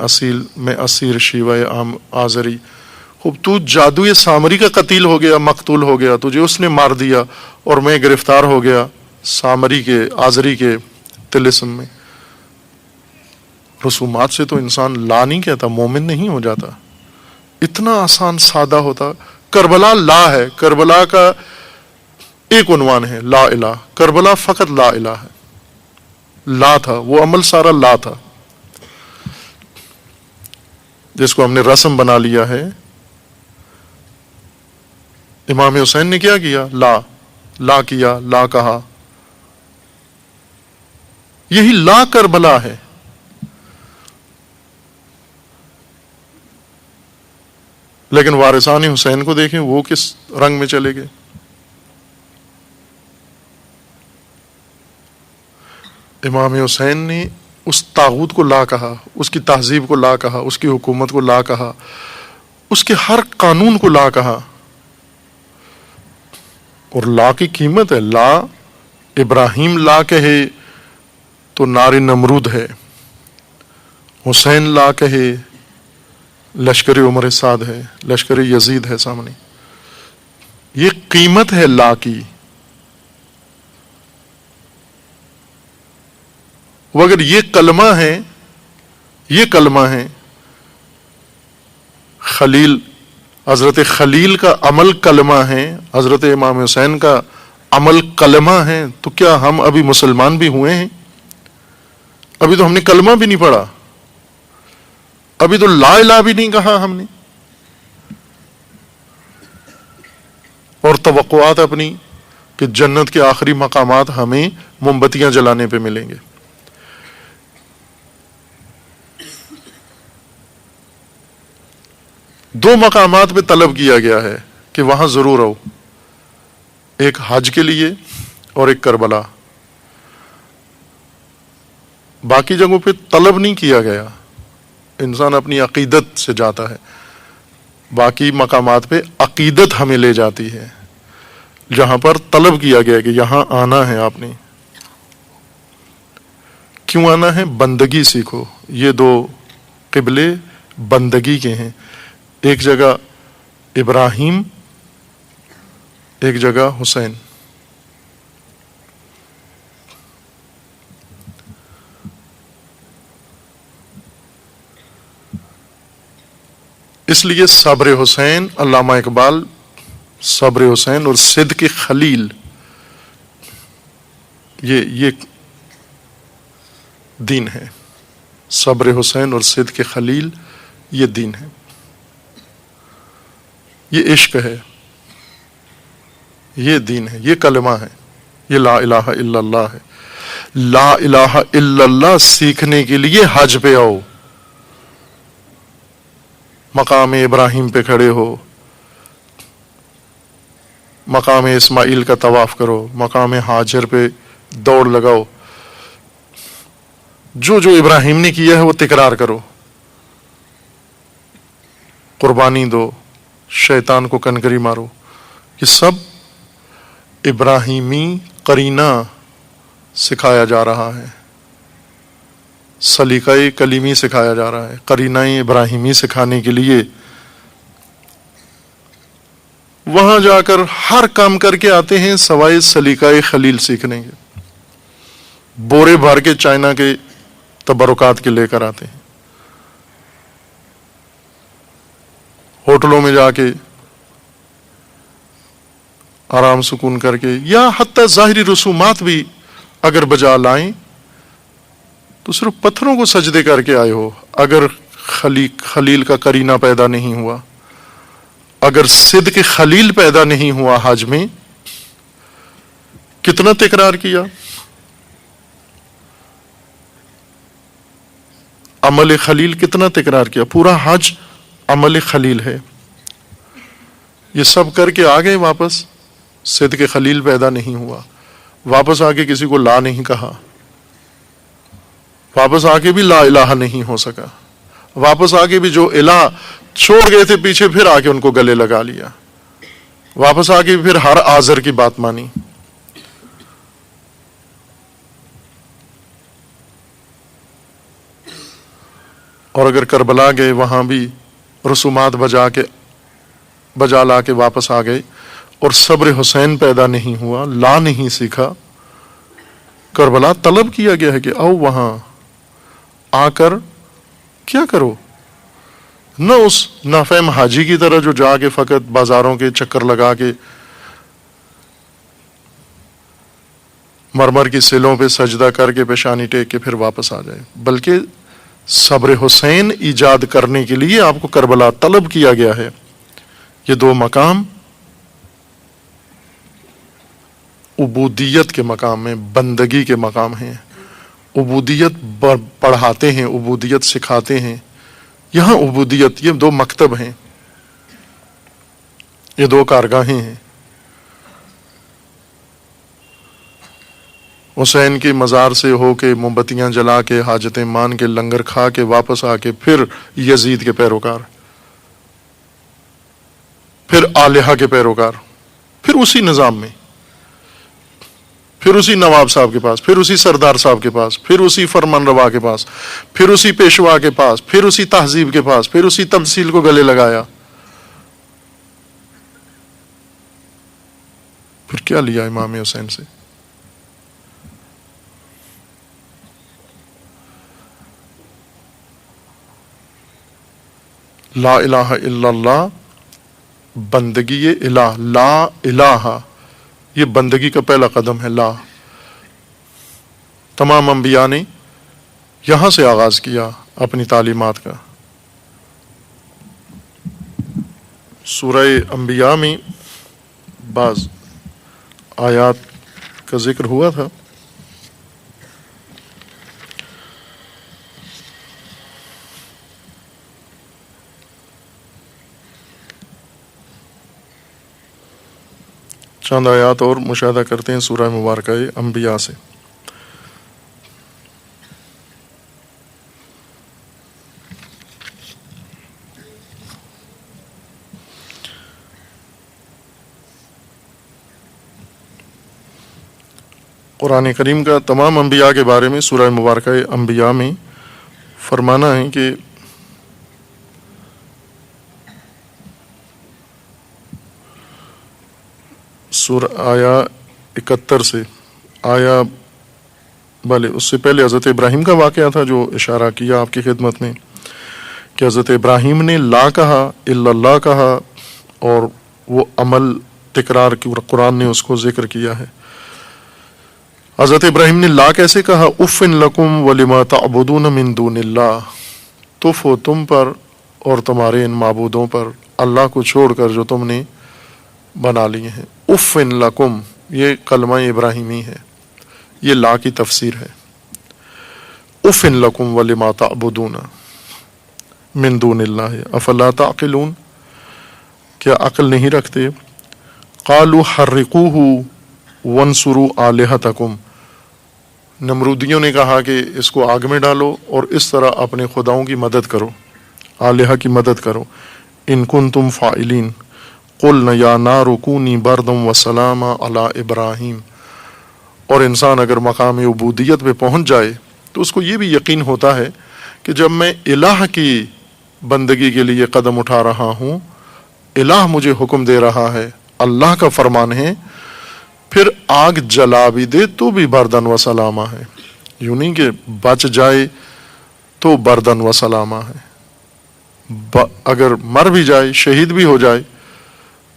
اسیر شیوہ آزری۔ خوب تو جادو یہ سامری کا قتیل ہو گیا، مقتول ہو گیا، تجھے اس نے مار دیا، اور میں گرفتار ہو گیا سامری کے، آزری کے طلسم میں۔ رسومات سے تو انسان لا نہیں کہتا، مومن نہیں ہو جاتا، اتنا آسان سادہ ہوتا۔ کربلا لا ہے، کربلا کا ایک عنوان ہے لا الہ، کربلا فقط لا الہ ہے، لا تھا، وہ عمل سارا لا تھا، جس کو ہم نے رسم بنا لیا ہے۔ امام حسین نے کیا کیا؟ لا کیا، لا کہا، یہی لا کربلا ہے۔ لیکن وارثان حسین کو دیکھیں، وہ کس رنگ میں چلے گئے۔ امام حسین نے اس طاغوت کو لا کہا، اس کی تہذیب کو لا کہا، اس کی حکومت کو لا کہا، اس کے ہر قانون کو لا کہا. اور لا کی قیمت ہے. لا ابراہیم لا کہے تو نار نمرود ہے، حسین لا کہے لشکر عمر سعد ہے، لشکر یزید ہے سامنے. یہ قیمت ہے لا کی. وہ اگر یہ کلمہ ہے خلیل، حضرت خلیل کا عمل کلمہ ہے، حضرت امام حسین کا عمل کلمہ ہے، تو کیا ہم ابھی مسلمان بھی ہوئے ہیں؟ ابھی تو ہم نے کلمہ بھی نہیں پڑھا، ابھی تو لا الہ بھی نہیں کہا ہم نے. اور توقعات اپنی کہ جنت کے آخری مقامات ہمیں موم بتیاں جلانے پہ ملیں گے. دو مقامات پہ طلب کیا گیا ہے کہ وہاں ضرور آؤ، ایک حج کے لیے اور ایک کربلا. باقی جگہوں پہ طلب نہیں کیا گیا، انسان اپنی عقیدت سے جاتا ہے. باقی مقامات پہ عقیدت ہمیں لے جاتی ہے، جہاں پر طلب کیا گیا کہ یہاں آنا ہے آپ نے. کیوں آنا ہے؟ بندگی سیکھو. یہ دو قبلے بندگی کے ہیں، ایک جگہ ابراہیم، ایک جگہ حسین. اس لیے صبر حسین، علامہ اقبال صبر حسین اور صدق خلیل، یہ دین ہے. صبر حسین اور صدق خلیل یہ دین ہے، یہ عشق ہے، یہ دین ہے، یہ کلمہ ہے، یہ لا الہ الا اللہ ہے. لا الہ الا اللہ سیکھنے کے لیے حج پہ آؤ، مقام ابراہیم پہ کھڑے ہو، مقام اسماعیل کا طواف کرو، مقام ہاجر پہ دوڑ لگاؤ، جو جو ابراہیم نے کیا ہے وہ تکرار کرو، قربانی دو، شیطان کو کنکری مارو. یہ سب ابراہیمی قرینہ سکھایا جا رہا ہے، سلیقہ کلیمی سکھایا جا رہا ہے. قرینہ ابراہیمی سکھانے کے لیے وہاں جا کر ہر کام کر کے آتے ہیں سوائے سلیقہ خلیل سیکھنے کے. بورے بھر کے چائنا کے تبرکات کے لے کر آتے ہیں، ہوٹلوں میں جا کے آرام سکون کر کے، یا حتی ظاہری رسومات بھی اگر بجا لائیں تو صرف پتھروں کو سجدے کر کے آئے ہو. اگر خلیل کا قرینہ پیدا نہیں ہوا، اگر صدق خلیل پیدا نہیں ہوا حج میں، کتنا تکرار کیا. عمل خلیل کتنا تکرار کیا. پورا حج عمل خلیل ہے. یہ سب کر کے آ گئے واپس، صدق خلیل پیدا نہیں ہوا. واپس آ کے کسی کو لا نہیں کہا، واپس آ کے بھی لا الہ نہیں ہو سکا. واپس آ کے بھی جو الہ چھوڑ گئے تھے پیچھے، پھر آ کے ان کو گلے لگا لیا. واپس آ کے پھر ہر آزر کی بات مانی. اور اگر کربلا گئے، وہاں بھی رسومات بجا لا کے واپس آ گئے اور صبر حسین پیدا نہیں ہوا، لا نہیں سیکھا. کربلا طلب کیا گیا ہے کہ آؤ وہاں آ کر کیا کرو. نہ اس نافہم حاجی کی طرح جو جا کے فقط بازاروں کے چکر لگا کے مرمر کی سلوں پہ سجدہ کر کے پیشانی ٹیک کے پھر واپس آ جائے، بلکہ صبر حسین ایجاد کرنے کے لیے آپ کو کربلا طلب کیا گیا ہے. یہ دو مقام عبودیت کے مقام ہیں، بندگی کے مقام ہیں. عبودیت پڑھاتے ہیں، عبودیت سکھاتے ہیں. یہاں عبودیت، یہ دو مکتب ہیں، یہ دو کارگاہیں ہیں. حسین کے مزار سے ہو کے موم بتیاں جلا کے حاجتیں مان کے لنگر کھا کے واپس آ کے پھر یزید کے پیروکار، پھر آلیہ کے پیروکار، پھر اسی نظام میں، پھر اسی نواب صاحب کے پاس، پھر اسی سردار صاحب کے پاس، پھر اسی فرمان روا کے پاس، پھر اسی پیشوا کے پاس، پھر اسی تہذیب کے پاس، پھر اسی تمثیل کو گلے لگایا. پھر کیا لیا امام حسین سے؟ لا الہ الا اللہ، بندگی الہ، لا الہ، یہ بندگی کا پہلا قدم ہے. لا، تمام انبیاء نے یہاں سے آغاز کیا اپنی تعلیمات کا. سورہ انبیاء میں بعض آیات کا ذکر ہوا تھا. چند آیات اور مشاہدہ کرتے ہیں سورہ مبارکہ انبیاء سے. قرآن کریم کا تمام انبیاء کے بارے میں سورہ مبارکہ انبیاء میں فرمانا ہے کہ سورہ آیا 71 سے آیا، بھلے اس سے پہلے حضرت ابراہیم کا واقعہ تھا جو اشارہ کیا آپ کی خدمت میں کہ حضرت ابراہیم نے لا کہا، الا اللہ کہا، اور وہ عمل تکرار کی قرآن نے اس کو ذکر کیا ہے. حضرت ابراہیم نے لا کیسے کہا؟ اف لکم ولما تعبدون من دون اللہ، تف ہو تم پر اور تمہارے ان معبودوں پر اللہ کو چھوڑ کر جو تم نے بنا لیے ہیں. اف لکم، یہ کلمہ ابراہیمی ہے، یہ لا کی تفسیر ہے. اف لکم ولما تعبدون من دون اللہ افلا تعقلون، کیا عقل نہیں رکھتے؟ قالوا حرقوہ وانصروا آلہتکم، نمرودیوں نے کہا کہ اس کو آگ میں ڈالو اور اس طرح اپنے خداؤں کی مدد کرو، آلہہ کی مدد کرو. ان کنتم فاعلین قلنا یا نار کونی بردا وسلاما علی ابراہیم. اور انسان اگر مقام عبودیت پہ پہنچ جائے تو اس کو یہ بھی یقین ہوتا ہے کہ جب میں الہ کی بندگی کے لیے قدم اٹھا رہا ہوں، الہ مجھے حکم دے رہا ہے، اللہ کا فرمان ہے، پھر آگ جلا بھی دے تو بھی بردن و سلامہ ہے. یوں نہیں کہ بچ جائے تو بردن و سلامہ ہے، اگر مر بھی جائے، شہید بھی ہو جائے،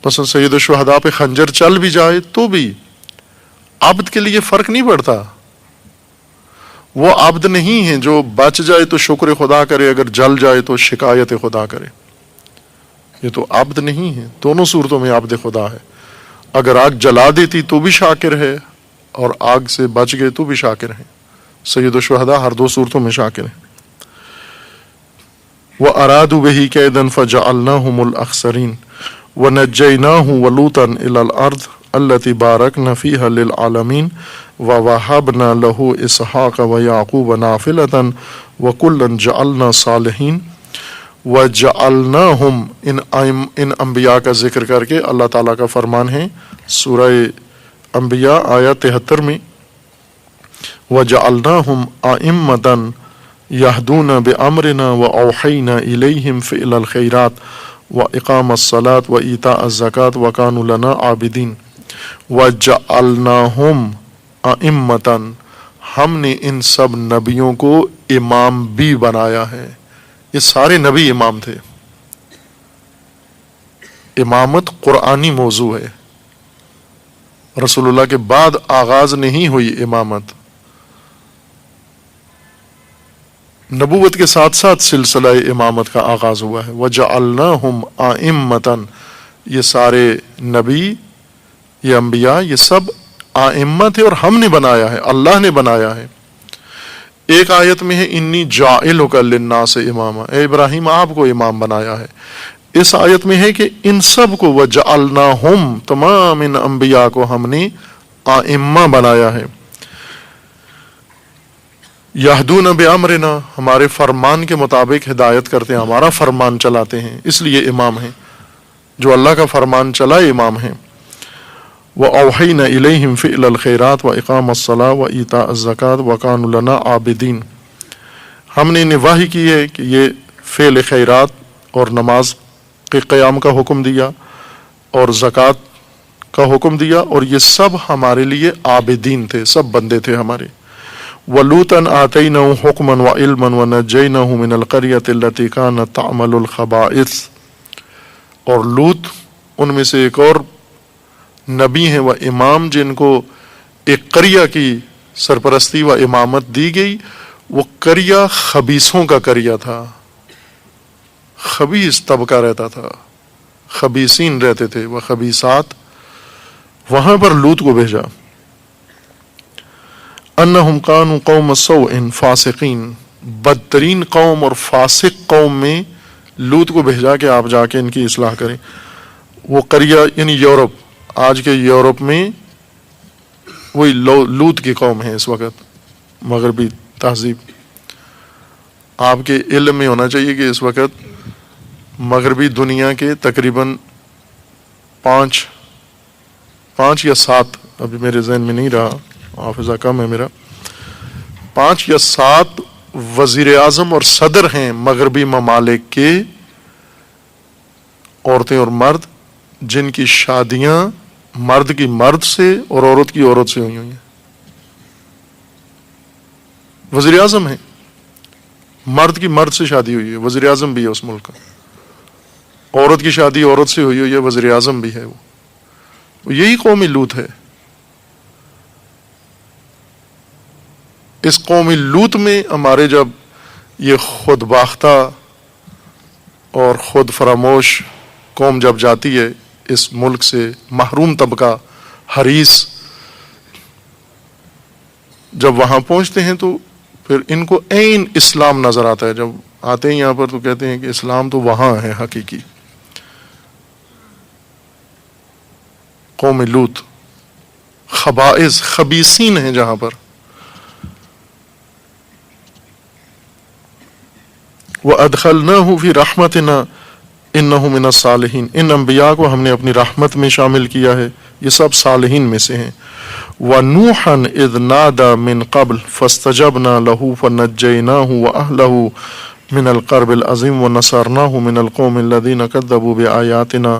مثلا سید الشہداء پہ خنجر چل بھی جائے تو بھی عبد کے لیے فرق نہیں پڑتا. وہ عبد نہیں ہے جو بچ جائے تو شکر خدا کرے، اگر جل جائے تو شکایت خدا کرے. یہ تو عبد نہیں ہے. دونوں صورتوں میں عبد خدا ہے. اگر آگ جلا دیتی تو بھی شاکر ہے، اور آگ سے بچ گئے تو بھی شاکر ہیں. سید الشہداء ہر دو صورتوں میں شاکر ہیں. وَأَرَادُوا بِهِ كَيْدًا فَجَعَلْنَاهُمُ الْأَخْسَرِينَ وَنَجَّيْنَاهُ وَلُوطًا إِلَى الْأَرْضِ التي باركنا فيها للعالمين ووهبنا له إسحاق ويعقوب نافلة وكلا جعلنا صالحين وجعلناهم ان انبیاء کا ذکر کر کے اللہ تعالیٰ کا فرمان ہے سورہ انبیاء آیت 73 میں وجعلناهم أئمة يهدون بأمرنا وأوحينا إليهم فعل الخيرات وإقام الصلاة وإيتاء الزكاة وكانوا لنا عابدين. وَجَعَلْنَاهُمْ أَئِمَّةً، ہم نے ان سب نبیوں کو امام بھی بنایا ہے. یہ سارے نبی امام تھے. امامت قرآنی موضوع ہے. رسول اللہ کے بعد آغاز نہیں ہوئی امامت. نبوت کے ساتھ ساتھ سلسلہ امامت کا آغاز ہوا ہے. وَجَعَلْنَاهُمْ أَئِمَّةً، یہ سارے نبی، یہ انبیاء، یہ سب آئمہ تھے اور ہم نے بنایا ہے، اللہ نے بنایا ہے. ایک آیت میں ہے انی جاعلک للناس اماما، اے ابراہیم آپ کو امام بنایا ہے. اس آیت میں ہے کہ ان سب کو وجعلناہم، تمام ان انبیاء کو ہم نے آئمہ بنایا ہے. یہدون بامرنا، ہمارے فرمان کے مطابق ہدایت کرتے ہیں، ہمارا فرمان چلاتے ہیں، اس لیے امام ہیں، جو اللہ کا فرمان چلا امام ہیں۔ وَأَوْحَيْنَا إِلَيْهِمْ فِعْلَ الْخَيْرَاتِ وَإِقَامَ الصَّلَاةِ وَإِيتَاءَ الزَّكَاةِ وَكَانُوا لَنَا عَابِدِينَ، ہم نے انہیں وحی کی ہے کہ یہ فعل خیرات اور نماز کے قیام کا حکم دیا اور زکوٰۃ کا حکم دیا، اور یہ سب ہمارے لیے عابدین تھے، سب بندے تھے ہمارے۔ وَلُوطًا آتَيْنَاهُ حُكْمًا وَعِلْمًا وَنَجَّيْنَاهُ مِنَ الْقَرْيَةِ الَّتِي كَانَتْ تَعْمَلُ الْخَبَائِثَ، اور لوط ان میں سے ایک اور نبی ہیں و امام جن کو ایک قریہ کی سرپرستی و امامت دی گئی، وہ قریہ خبیثوں کا قریہ تھا، خبیث طبقہ رہتا تھا، خبیثین رہتے تھے وہ خبیثات، وہاں پر لوط کو بھیجا۔ انہم کانوا قوم سوء فاسقین، بدترین قوم اور فاسق قوم میں لوط کو بھیجا کہ آپ جا کے ان کی اصلاح کریں۔ وہ قریہ یعنی یورپ، آج کے یورپ میں وہی لوط کی قوم ہے اس وقت، مغربی تہذیب۔ آپ کے علم میں ہونا چاہیے کہ اس وقت مغربی دنیا کے تقریباً پانچ یا سات، ابھی میرے ذہن میں نہیں رہا، حافظہ کم ہے میرا، 5 یا 7 وزیر اعظم اور صدر ہیں مغربی ممالک کے، عورتیں اور مرد، جن کی شادیاں مرد کی مرد سے اور عورت کی عورت سے ہوئی ہیں، وزیر اعظم ہیں، مرد کی مرد سے شادی ہوئی ہے، وزیر اعظم بھی ہے اس ملک کا، عورت کی شادی عورت سے ہوئی ہے، وزیر اعظم بھی ہے، وہ یہی قوم لوط ہے۔ اس قوم لوط میں ہمارے جب یہ خود باختہ اور خود فراموش قوم جب جاتی ہے اس ملک سے، محروم طبقہ حریص، جب وہاں پہنچتے ہیں تو پھر ان کو عین اسلام نظر آتا ہے، جب آتے ہیں یہاں پر تو کہتے ہیں کہ اسلام تو وہاں ہے حقیقی۔ قوم لوط خبائث، خبیثین ہیں جہاں پر۔ وَأَدْخَلْنَاهُ فِي رَحْمَتِنَا إِنَّهُ مِنَ الصَّالِحِينَ، ان انبیاء کو ہم نے اپنی رحمت میں شامل کیا ہے، یہ سب صالحین میں سے ہیں۔ وَنُوحًا إِذْ نَادَى مِنْ قَبْلُ فَاسْتَجَبْنَا لَهُ فَنَجَّيْنَاهُ وَأَهْلَهُ مِنَ الْكَرْبِ الْعَظِيمِ وَنَصَرْنَاهُ مِنَ الْقَوْمِ الَّذِينَ كَذَّبُوا بِآيَاتِنَا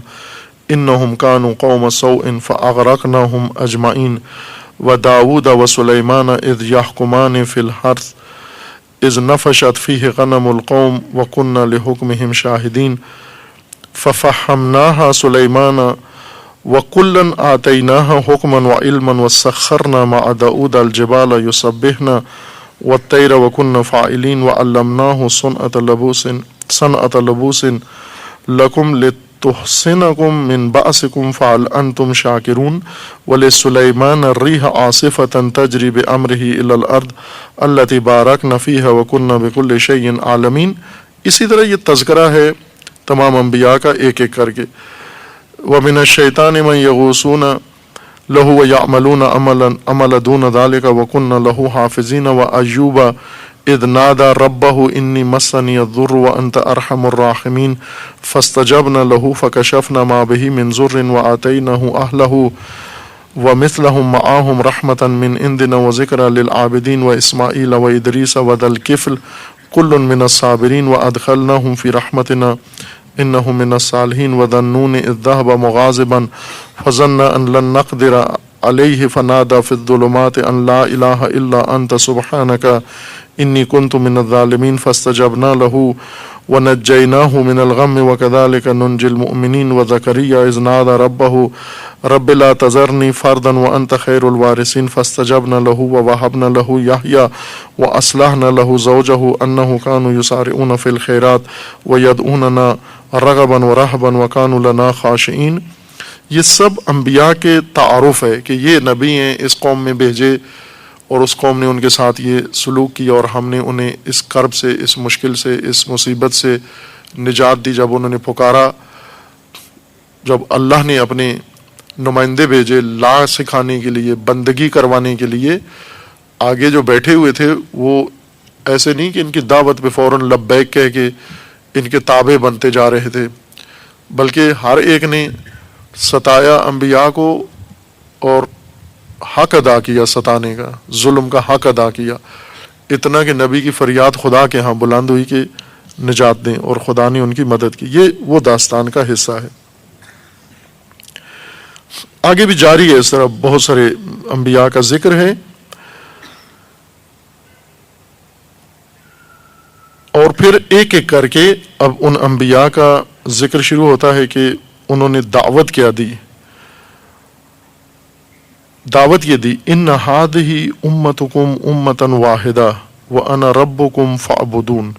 إِنَّهُمْ كَانُوا قَوْمَ سَوْءٍ فَأَغْرَقْنَاهُمْ أَجْمَعِينَ وَدَاوُودَ وَسُلَيْمَانَ إِذْ يَحْكُمَانِ فِي الْحَرْثِ إِذْ نَفَشَتْ فِيهِ غَنَمُ الْقَوْمِ وَكُنَّا لِحُكْمِهِمْ شَاهِدِينَ فَفَهَّمْنَاهَا سُلَيْمَانَ وَكُلًّا آتَيْنَاهَا حُكْمًا وَعِلْمًا وَسَخَّرْنَا مَعَ دَاوُودَ الْجِبَالَ يُسَبِّحْنَ وَالطَّيْرَ وَكُنَّا فَاعِلِينَ وَعَلَّمْنَاهُ صَنْعَةَ لَبُوسٍ لَكُمْ لِتُحْصِنَكُمْ مِنْ بَأْسِكُمْ فَهَلْ أَنْتُمْ شَاكِرُونَ وَلِسُلَيْمَانَ الرِّيحَ عَاصِفَةً تَجْرِي بِأَمْرِهِ إِلَى الْأَرْضِ الَّتِي بَارَكْنَا فِيهَا وَكُنَّا بِكُلِّ شَيْءٍ عَالِمِينَ۔ اسی طرح یہ تذکرہ ہے تمام انبیاء کا ایک ایک کر کے۔ وَمِنَ الشَّيْطَانِ مَنْ يَغُوصُونَ لَهُ وَيَعْمَلُونَ عَمَلًا دُونَ ذَلِكَ وَكُنَّا لَهُ حَافِظِينَ وَأَيُّوبَ إِذْ نَادَى رَبَّهُ إِنِّي مَسَّنِيَ الضُّرُّ وَأَنْتَ أَرْحَمُ الرَّاحِمِينَ فَاسْتَجَبْنَا لَهُ فَكَشَفْنَا مَا بِهِ مِنْ ضُرٍّ وَآتَيْنَاهُ أَهْلَهُ وَمِثْلَهُمْ مَعَهُمْ رَحْمَةً مِنْ عِنْدِنَا وَذِكْرًا لِلْعَابِدِينَ وَإِسْمَاعِيلَ وَإِدْرِيسَ وَذَا الْكِفْلِ كُلٌّ مِنَ الصَّابِرِينَ وَأَدْخَلْنَاهُمْ فِي رَحْمَتِنَا إِنَّهُ مِنَ الصَّالِحِينَ وَذَا إِذْ ذَهَبَ مُغَاضِبًا فَظَنَّ أَنْ لَنْ نَقْدِرَ عليه فنادى في الظلمات أن لا إله إلا أنت سبحانك إني كنت من الظالمين فاستجبنا له ونجيناه من الغم وكذلك ننجي المؤمنين وزكريا إذ نادى ربه رب لا تذرني فردا وأنت خير الوارثين فاستجبنا له ووهبنا له يحيى وأصلحنا له زوجه أنه كانوا يسارعون في الخيرات ويدعوننا رغبا ورهبا وكانوا لنا خاشعين۔ یہ سب انبیاء کے تعارف ہے کہ یہ نبی ہیں، اس قوم میں بھیجے اور اس قوم نے ان کے ساتھ یہ سلوک کیا اور ہم نے انہیں اس کرب سے، اس مشکل سے، اس مصیبت سے نجات دی جب انہوں نے پکارا، جب اللہ نے اپنے نمائندے بھیجے لا سکھانے کے لیے، بندگی کروانے کے لیے۔ آگے جو بیٹھے ہوئے تھے وہ ایسے نہیں کہ ان کی دعوت پہ فوراً لبیک کہہ کے ان کے تابع بنتے جا رہے تھے، بلکہ ہر ایک نے ستایا انبیاء کو اور حق ادا کیا، ستانے کا، ظلم کا حق ادا کیا، اتنا کہ نبی کی فریاد خدا کے ہاں بلند ہوئی کہ نجات دیں، اور خدا نے ان کی مدد کی۔ یہ وہ داستان کا حصہ ہے۔ آگے بھی جاری ہے، اس طرح بہت سارے انبیاء کا ذکر ہے، اور پھر ایک ایک کر کے اب ان انبیاء کا ذکر شروع ہوتا ہے کہ انہوں نے دعوت کیا دی۔ دعوت یہ دی، ان ہذہ امتکم امۃ واحدہ وانا ربکم فاعبدون۔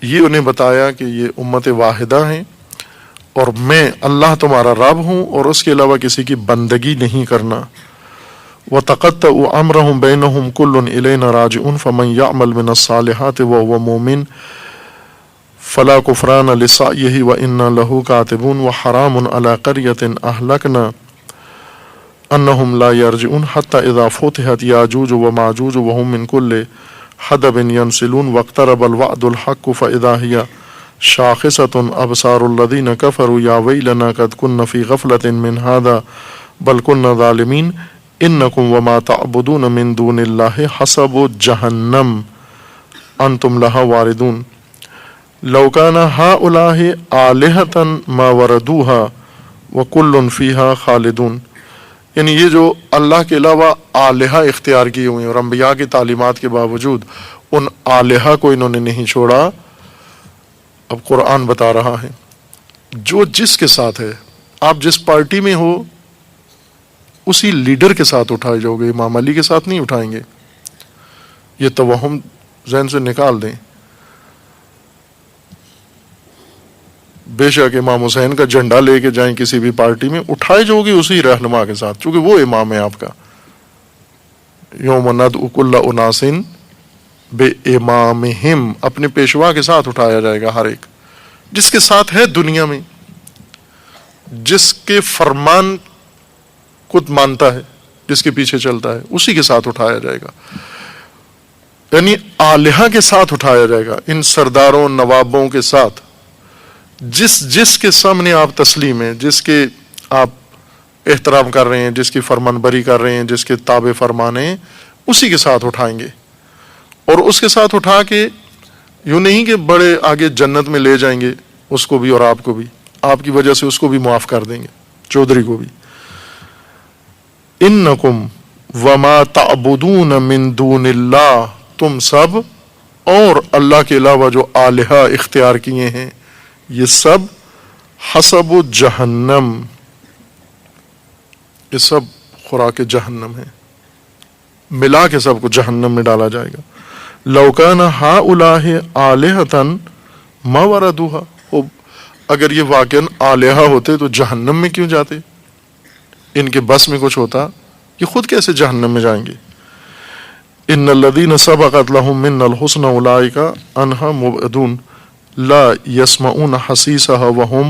یہ انہیں بتایا کہ یہ امت واحدہ ہیں اور میں اللہ تمہارا رب ہوں، اور اس کے علاوہ کسی کی بندگی نہیں کرنا۔ وَتَقَطَّعُوا أَمْرَهُمْ بَيْنَهُمْ كُلٌّ إِلَيْنَا رَاجِعُونَ فَمَنْ يَعْمَلْ مِنَ الصَّالِحَاتِ وَهُوَ مُؤْمِنٌ فَلَا كُفْرَانَ لِسَعْيِهِ وَإِنَّا لَهُ كَاتِبُونَ وَحَرَامٌ عَلَى قَرْيَةٍ أَهْلَكْنَا أَنَّهُمْ لَا يَرْجِعُونَ حَتَّى إِذَا فُتِحَتْ يَأْجُوجُ وَمَأْجُوجُ وَهُمْ مِنْ كُلِّ حَدَبٍ يَنْسِلُونَ وَاقْتَرَبَ الْوَعْدُ الْحَقُّ فَإِذَا هِيَ شَاخِصَةٌ أَبْصَارُ الَّذِينَ كَفَرُوا يَا وَيْلَنَا قَدْ كُنَّا فِي غَفْلَةٍ مِنْ هَذَا بَلْ كُنَّا ظَالِمِينَ انکم وما تعبدون من دون اللہ حسب جہنم انتم لہا واردون لو کان ہؤلاء آلہۃ ما وردوها وکل فیہا خالدون۔ یعنی یہ جو اللہ کے علاوہ آلہہ اختیار کیے ہوئے ہیں اور انبیاء کی تعلیمات کے باوجود ان آلہہ کو انہوں نے نہیں چھوڑا، اب قرآن بتا رہا ہے جو جس کے ساتھ ہے، آپ جس پارٹی میں ہو اسی لیڈر کے ساتھ اٹھائے جاؤ گے، امام علی کے ساتھ نہیں اٹھائیں گے۔ یہ توہم ذہن سے نکال دیں۔ بے شک امام حسین کا جھنڈا لے کے جائیں کسی بھی پارٹی میں، اٹھائے جاؤ گے اسی رہنما کے ساتھ، چونکہ وہ امام ہے آپ کا۔ یوم ندعو کل اناس بامامہم، اپنے پیشوا کے ساتھ اٹھایا جائے گا ہر ایک، جس کے ساتھ ہے دنیا میں، جس کے فرمان خود مانتا ہے، جس کے پیچھے چلتا ہے، اسی کے ساتھ اٹھایا جائے گا۔ یعنی آلہہ کے ساتھ اٹھایا جائے گا، ان سرداروں نوابوں کے ساتھ، جس کے سامنے آپ تسلیم ہیں، جس کے آپ احترام کر رہے ہیں، جس کی فرمان بری کر رہے ہیں، جس کے تابع فرمان ہیں، اسی کے ساتھ اٹھائیں گے۔ اور اس کے ساتھ اٹھا کے یوں نہیں کہ بڑے آگے جنت میں لے جائیں گے اس کو بھی اور آپ کو بھی، آپ کی وجہ سے اس کو بھی معاف کر دیں گے، چودھری کو بھی۔ انکم وما تعبدون من دون اللہ، تم سب اور اللہ کے علاوہ جو آلہہ اختیار کیے ہیں یہ سب حسب جہنم، یہ سب خوراک جہنم ہے، ملا کے سب کو جہنم میں ڈالا جائے گا۔ لو کان ہؤلاء آلہۃ ما وردوها، اگر یہ واقعاً آلہہ ہوتے تو جہنم میں کیوں جاتے؟ ان کے بس میں کچھ ہوتا، یہ خود کیسے جہنم میں جائیں گے؟ ان الذین سبقت لهم منا الحسنى اولئک عنها مبعدون لا يسمعون حسیسها وهم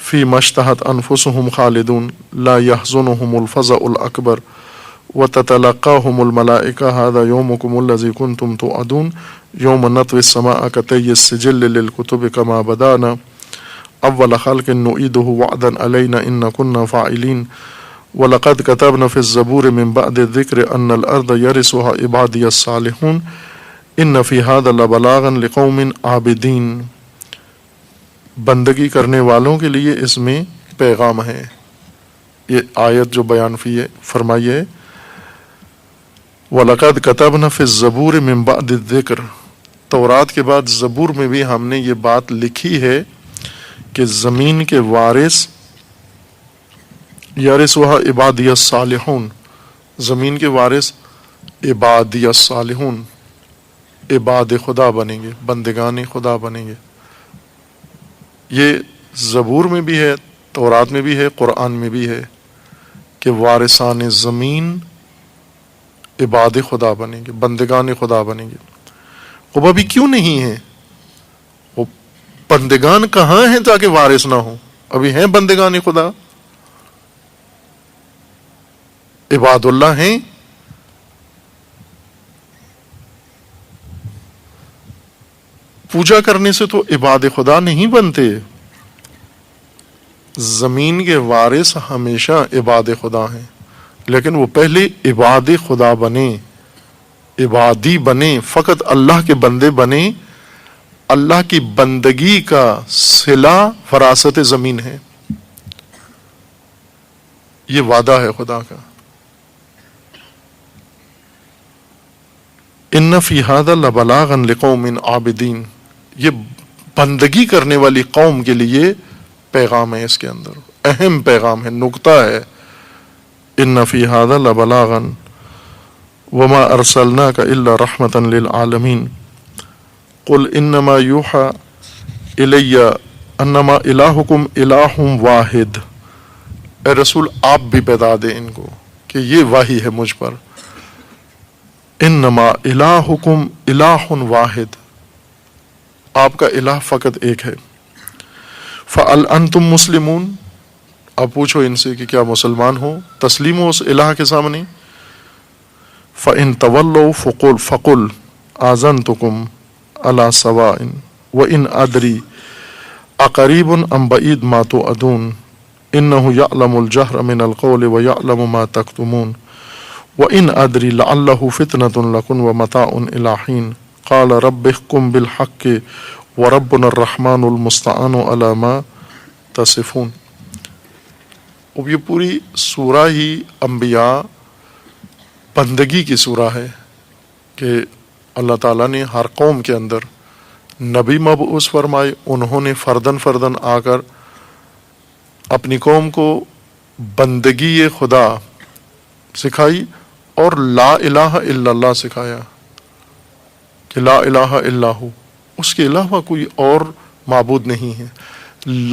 فيما اشتهت انفسهم خالدون لا يحزنهم الفزع الاکبر وتتلقاهم الملائکہ هذا يومكم الذی كنتم توعدون یوم نطوی السماء كطی السجل للکتب كما بدانا اول خلق نعیدہ وعدا علینا ان كنا فاعلین وَلَقَدْ كَتَبْنَا فِي الزَّبُورِ مِن بَعْدِ الذِّكْرِ أَنَّ الْأَرْضَ يَرِثُهَا عِبَادِيَ الصَّالِحُونَ إِنَّ فِي هَذَا لَبَلَاغًا لِقَوْمٍ عَابِدِينَ۔ بندگی کرنے والوں کے لیے اس میں پیغام ہے۔ یہ آیت جو بیان فرمائی ہے، وَلَقَدْ كَتَبْنَا فِي الزَّبُورِ مِن بَعْدِ الذِّكْرِ، تورات کے بعد زبور میں بھی ہم نے یہ بات لکھی ہے کہ زمین کے وارث یارثها عبادی الصالحون، زمین کے وارث عبادی الصالحون، عباد خدا بنیں گے، بندگان خدا بنیں گے۔ یہ زبور میں بھی ہے، تورات میں بھی ہے، قرآن میں بھی ہے کہ وارثان زمین عباد خدا بنیں گے، بندگان خدا بنیں گے۔ اب ابھی کیوں نہیں ہیں وہ بندگان؟ کہاں ہیں تاکہ وارث نہ ہوں؟ ابھی ہیں بندگان خدا، عباد اللہ ہیں۔ پوجا کرنے سے تو عباد خدا نہیں بنتے. زمین کے وارث ہمیشہ عباد خدا ہیں، لیکن وہ پہلے عباد خدا بنے، عبادی بنے، فقط اللہ کے بندے بنے. اللہ کی بندگی کا صلہ وراثت زمین ہے، یہ وعدہ ہے خدا کا. ان فی ھذا لبلاغا لقوم عابدین، یہ بندگی کرنے والی قوم کے لیے پیغام ہے، اس کے اندر اہم پیغام ہے، نکتہ ہے. ان فی ھذا لبلاغا وما ارسلناک الا رحمتا للعالمین قل انما یوحى الی انما الہکم الہ واحد. اے رسول آپ بھی بتا دیں ان کو کہ یہ وحی ہے مجھ پر. انما الہکم الہ واحد، آپ کا الہ فقط ایک ہے. فَأَلْ أَنْتُمْ مُسْلِمُونَ، اب پوچھو ان سے کہ کیا مسلمان ہو، تسلیم ہو اس الہ کے سامنے. فَإِن تَوَلَّوْا فَقُلْ آذَنْتُكُمْ عَلَى سَوَاءٍ وَإِنْ أَدْرِي أَقَرِيبٌ أَمْ بَعِيدٌ مَا تُوعَدُونَ إِنَّهُ يَعْلَمُ الْجَهْرَ مِنَ الْقَوْلِ وَيَعْلَمُ مَا تَكْتُمُونَ وَإِنْ أَدْرِي لَعَلَّهُ فِتْنَةٌ لَكُمْ وَمَتَاعٌ إِلَى حِينٍ قَالَ رَبِّ احْكُم بِالْحَقِّ وَرَبُّنَا الرَّحْمَنُ الْمُسْتَعَانُ عَلَى مَا تَصِفُونَ. اب یہ پوری سورہ ہی انبیاء بندگی کی سورہ ہے کہ اللہ تعالیٰ نے ہر قوم کے اندر نبی مبعوث فرمائے، انہوں نے فردن فردن آ کر اپنی قوم کو بندگی خدا سکھائی اور لا الہ الا اللہ سکھایا کہ لا الہ الا ہو، اس کے علاوہ کوئی اور معبود نہیں ہے.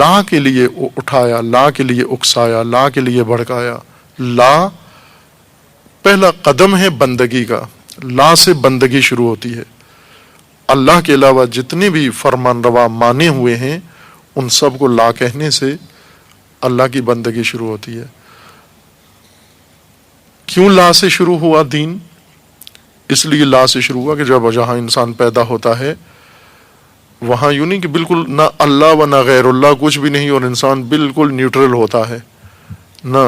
لا کے لیے اٹھایا، لا کے لیے اکسایا، لا کے لیے بھڑکایا. لا پہلا قدم ہے بندگی کا، لا سے بندگی شروع ہوتی ہے. اللہ کے علاوہ جتنے بھی فرمان روا مانے ہوئے ہیں ان سب کو لا کہنے سے اللہ کی بندگی شروع ہوتی ہے. کیوں لا سے شروع ہوا دین؟ اس لیے لا سے شروع ہوا کہ جہاں انسان پیدا ہوتا ہے وہاں یوں نہیں کہ بالکل نہ اللہ و نہ غیر اللہ کچھ بھی نہیں اور انسان بالکل نیوٹرل ہوتا ہے، نہ،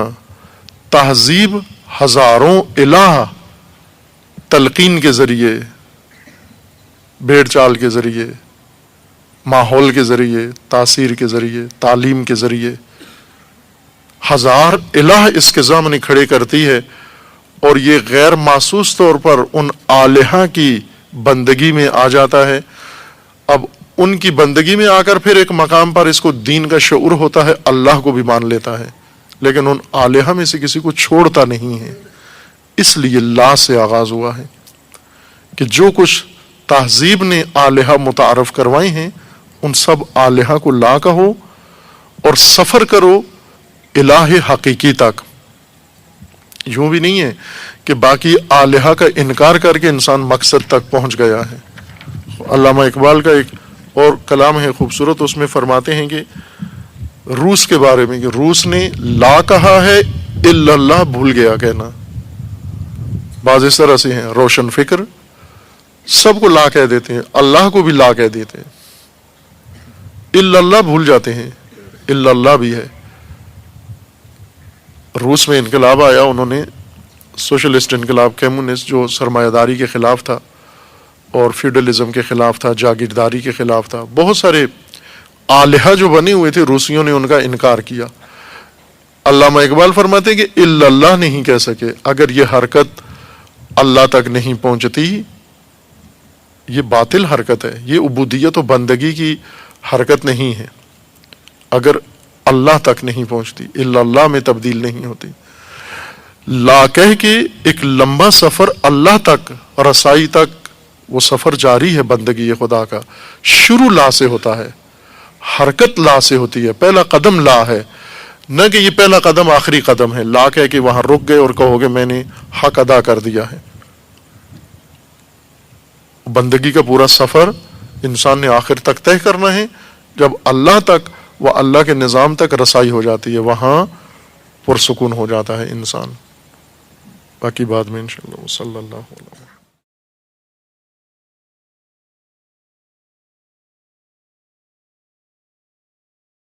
تہذیب ہزاروں الہ تلقین کے ذریعے، بھیڑ چال کے ذریعے، ماحول کے ذریعے، تاثیر کے ذریعے، تعلیم کے ذریعے ہزار الہ اس کے سامنے کھڑے کرتی ہے، اور یہ غیر محسوس طور پر ان آلہہ کی بندگی میں آ جاتا ہے. اب ان کی بندگی میں آ کر پھر ایک مقام پر اس کو دین کا شعور ہوتا ہے، اللہ کو بھی مان لیتا ہے، لیکن ان آلہہ میں سے کسی کو چھوڑتا نہیں ہے. اس لیے لا سے آغاز ہوا ہے کہ جو کچھ تہذیب نے آلہہ متعارف کروائے ہیں ان سب آلہہ کو لا کہو اور سفر کرو الہ حقیقی تک. یوں بھی نہیں ہے کہ باقی آلہہ کا انکار کر کے انسان مقصد تک پہنچ گیا ہے. علامہ اقبال کا ایک اور کلام ہے خوبصورت، اس میں فرماتے ہیں کہ روس کے بارے میں کہ روس نے لا کہا ہے الا اللہ بھول گیا کہنا. بعض اس طرح سے ہیں روشن فکر، سب کو لا کہہ دیتے ہیں، اللہ کو بھی لا کہہ دیتے ہیں، الا اللہ بھول جاتے ہیں، الا اللہ بھی ہے. روس میں انقلاب آیا، انہوں نے سوشلسٹ انقلاب، کمیونسٹ جو سرمایہ داری کے خلاف تھا اور فیوڈلزم کے خلاف تھا، جاگیرداری کے خلاف تھا. بہت سارے آلہہ جو بنے ہوئے تھے روسیوں نے ان کا انکار کیا. علامہ اقبال فرماتے ہیں کہ الا اللہ نہیں کہہ سکے. اگر یہ حرکت اللہ تک نہیں پہنچتی یہ باطل حرکت ہے، یہ عبودیت و بندگی کی حرکت نہیں ہے. اگر اللہ تک نہیں پہنچتی، الا اللہ میں تبدیل نہیں ہوتی. لا کہہ کے ایک لمبا سفر اللہ تک رسائی تک، وہ سفر جاری ہے بندگی خدا کا. شروع لا سے ہوتا ہے، حرکت لا سے ہوتی ہے، پہلا قدم لا ہے، نہ کہ یہ پہلا قدم آخری قدم ہے. لا کہہ کے وہاں رک گئے اور کہو گے میں نے حق ادا کر دیا ہے. بندگی کا پورا سفر انسان نے آخر تک طے کرنا ہے. جب اللہ تک و اللہ کے نظام تک رسائی ہو جاتی ہے وہاں پرسکون ہو جاتا ہے انسان. باقی بعد میں انشاءاللہ. صلی اللہ علیہ وسلم.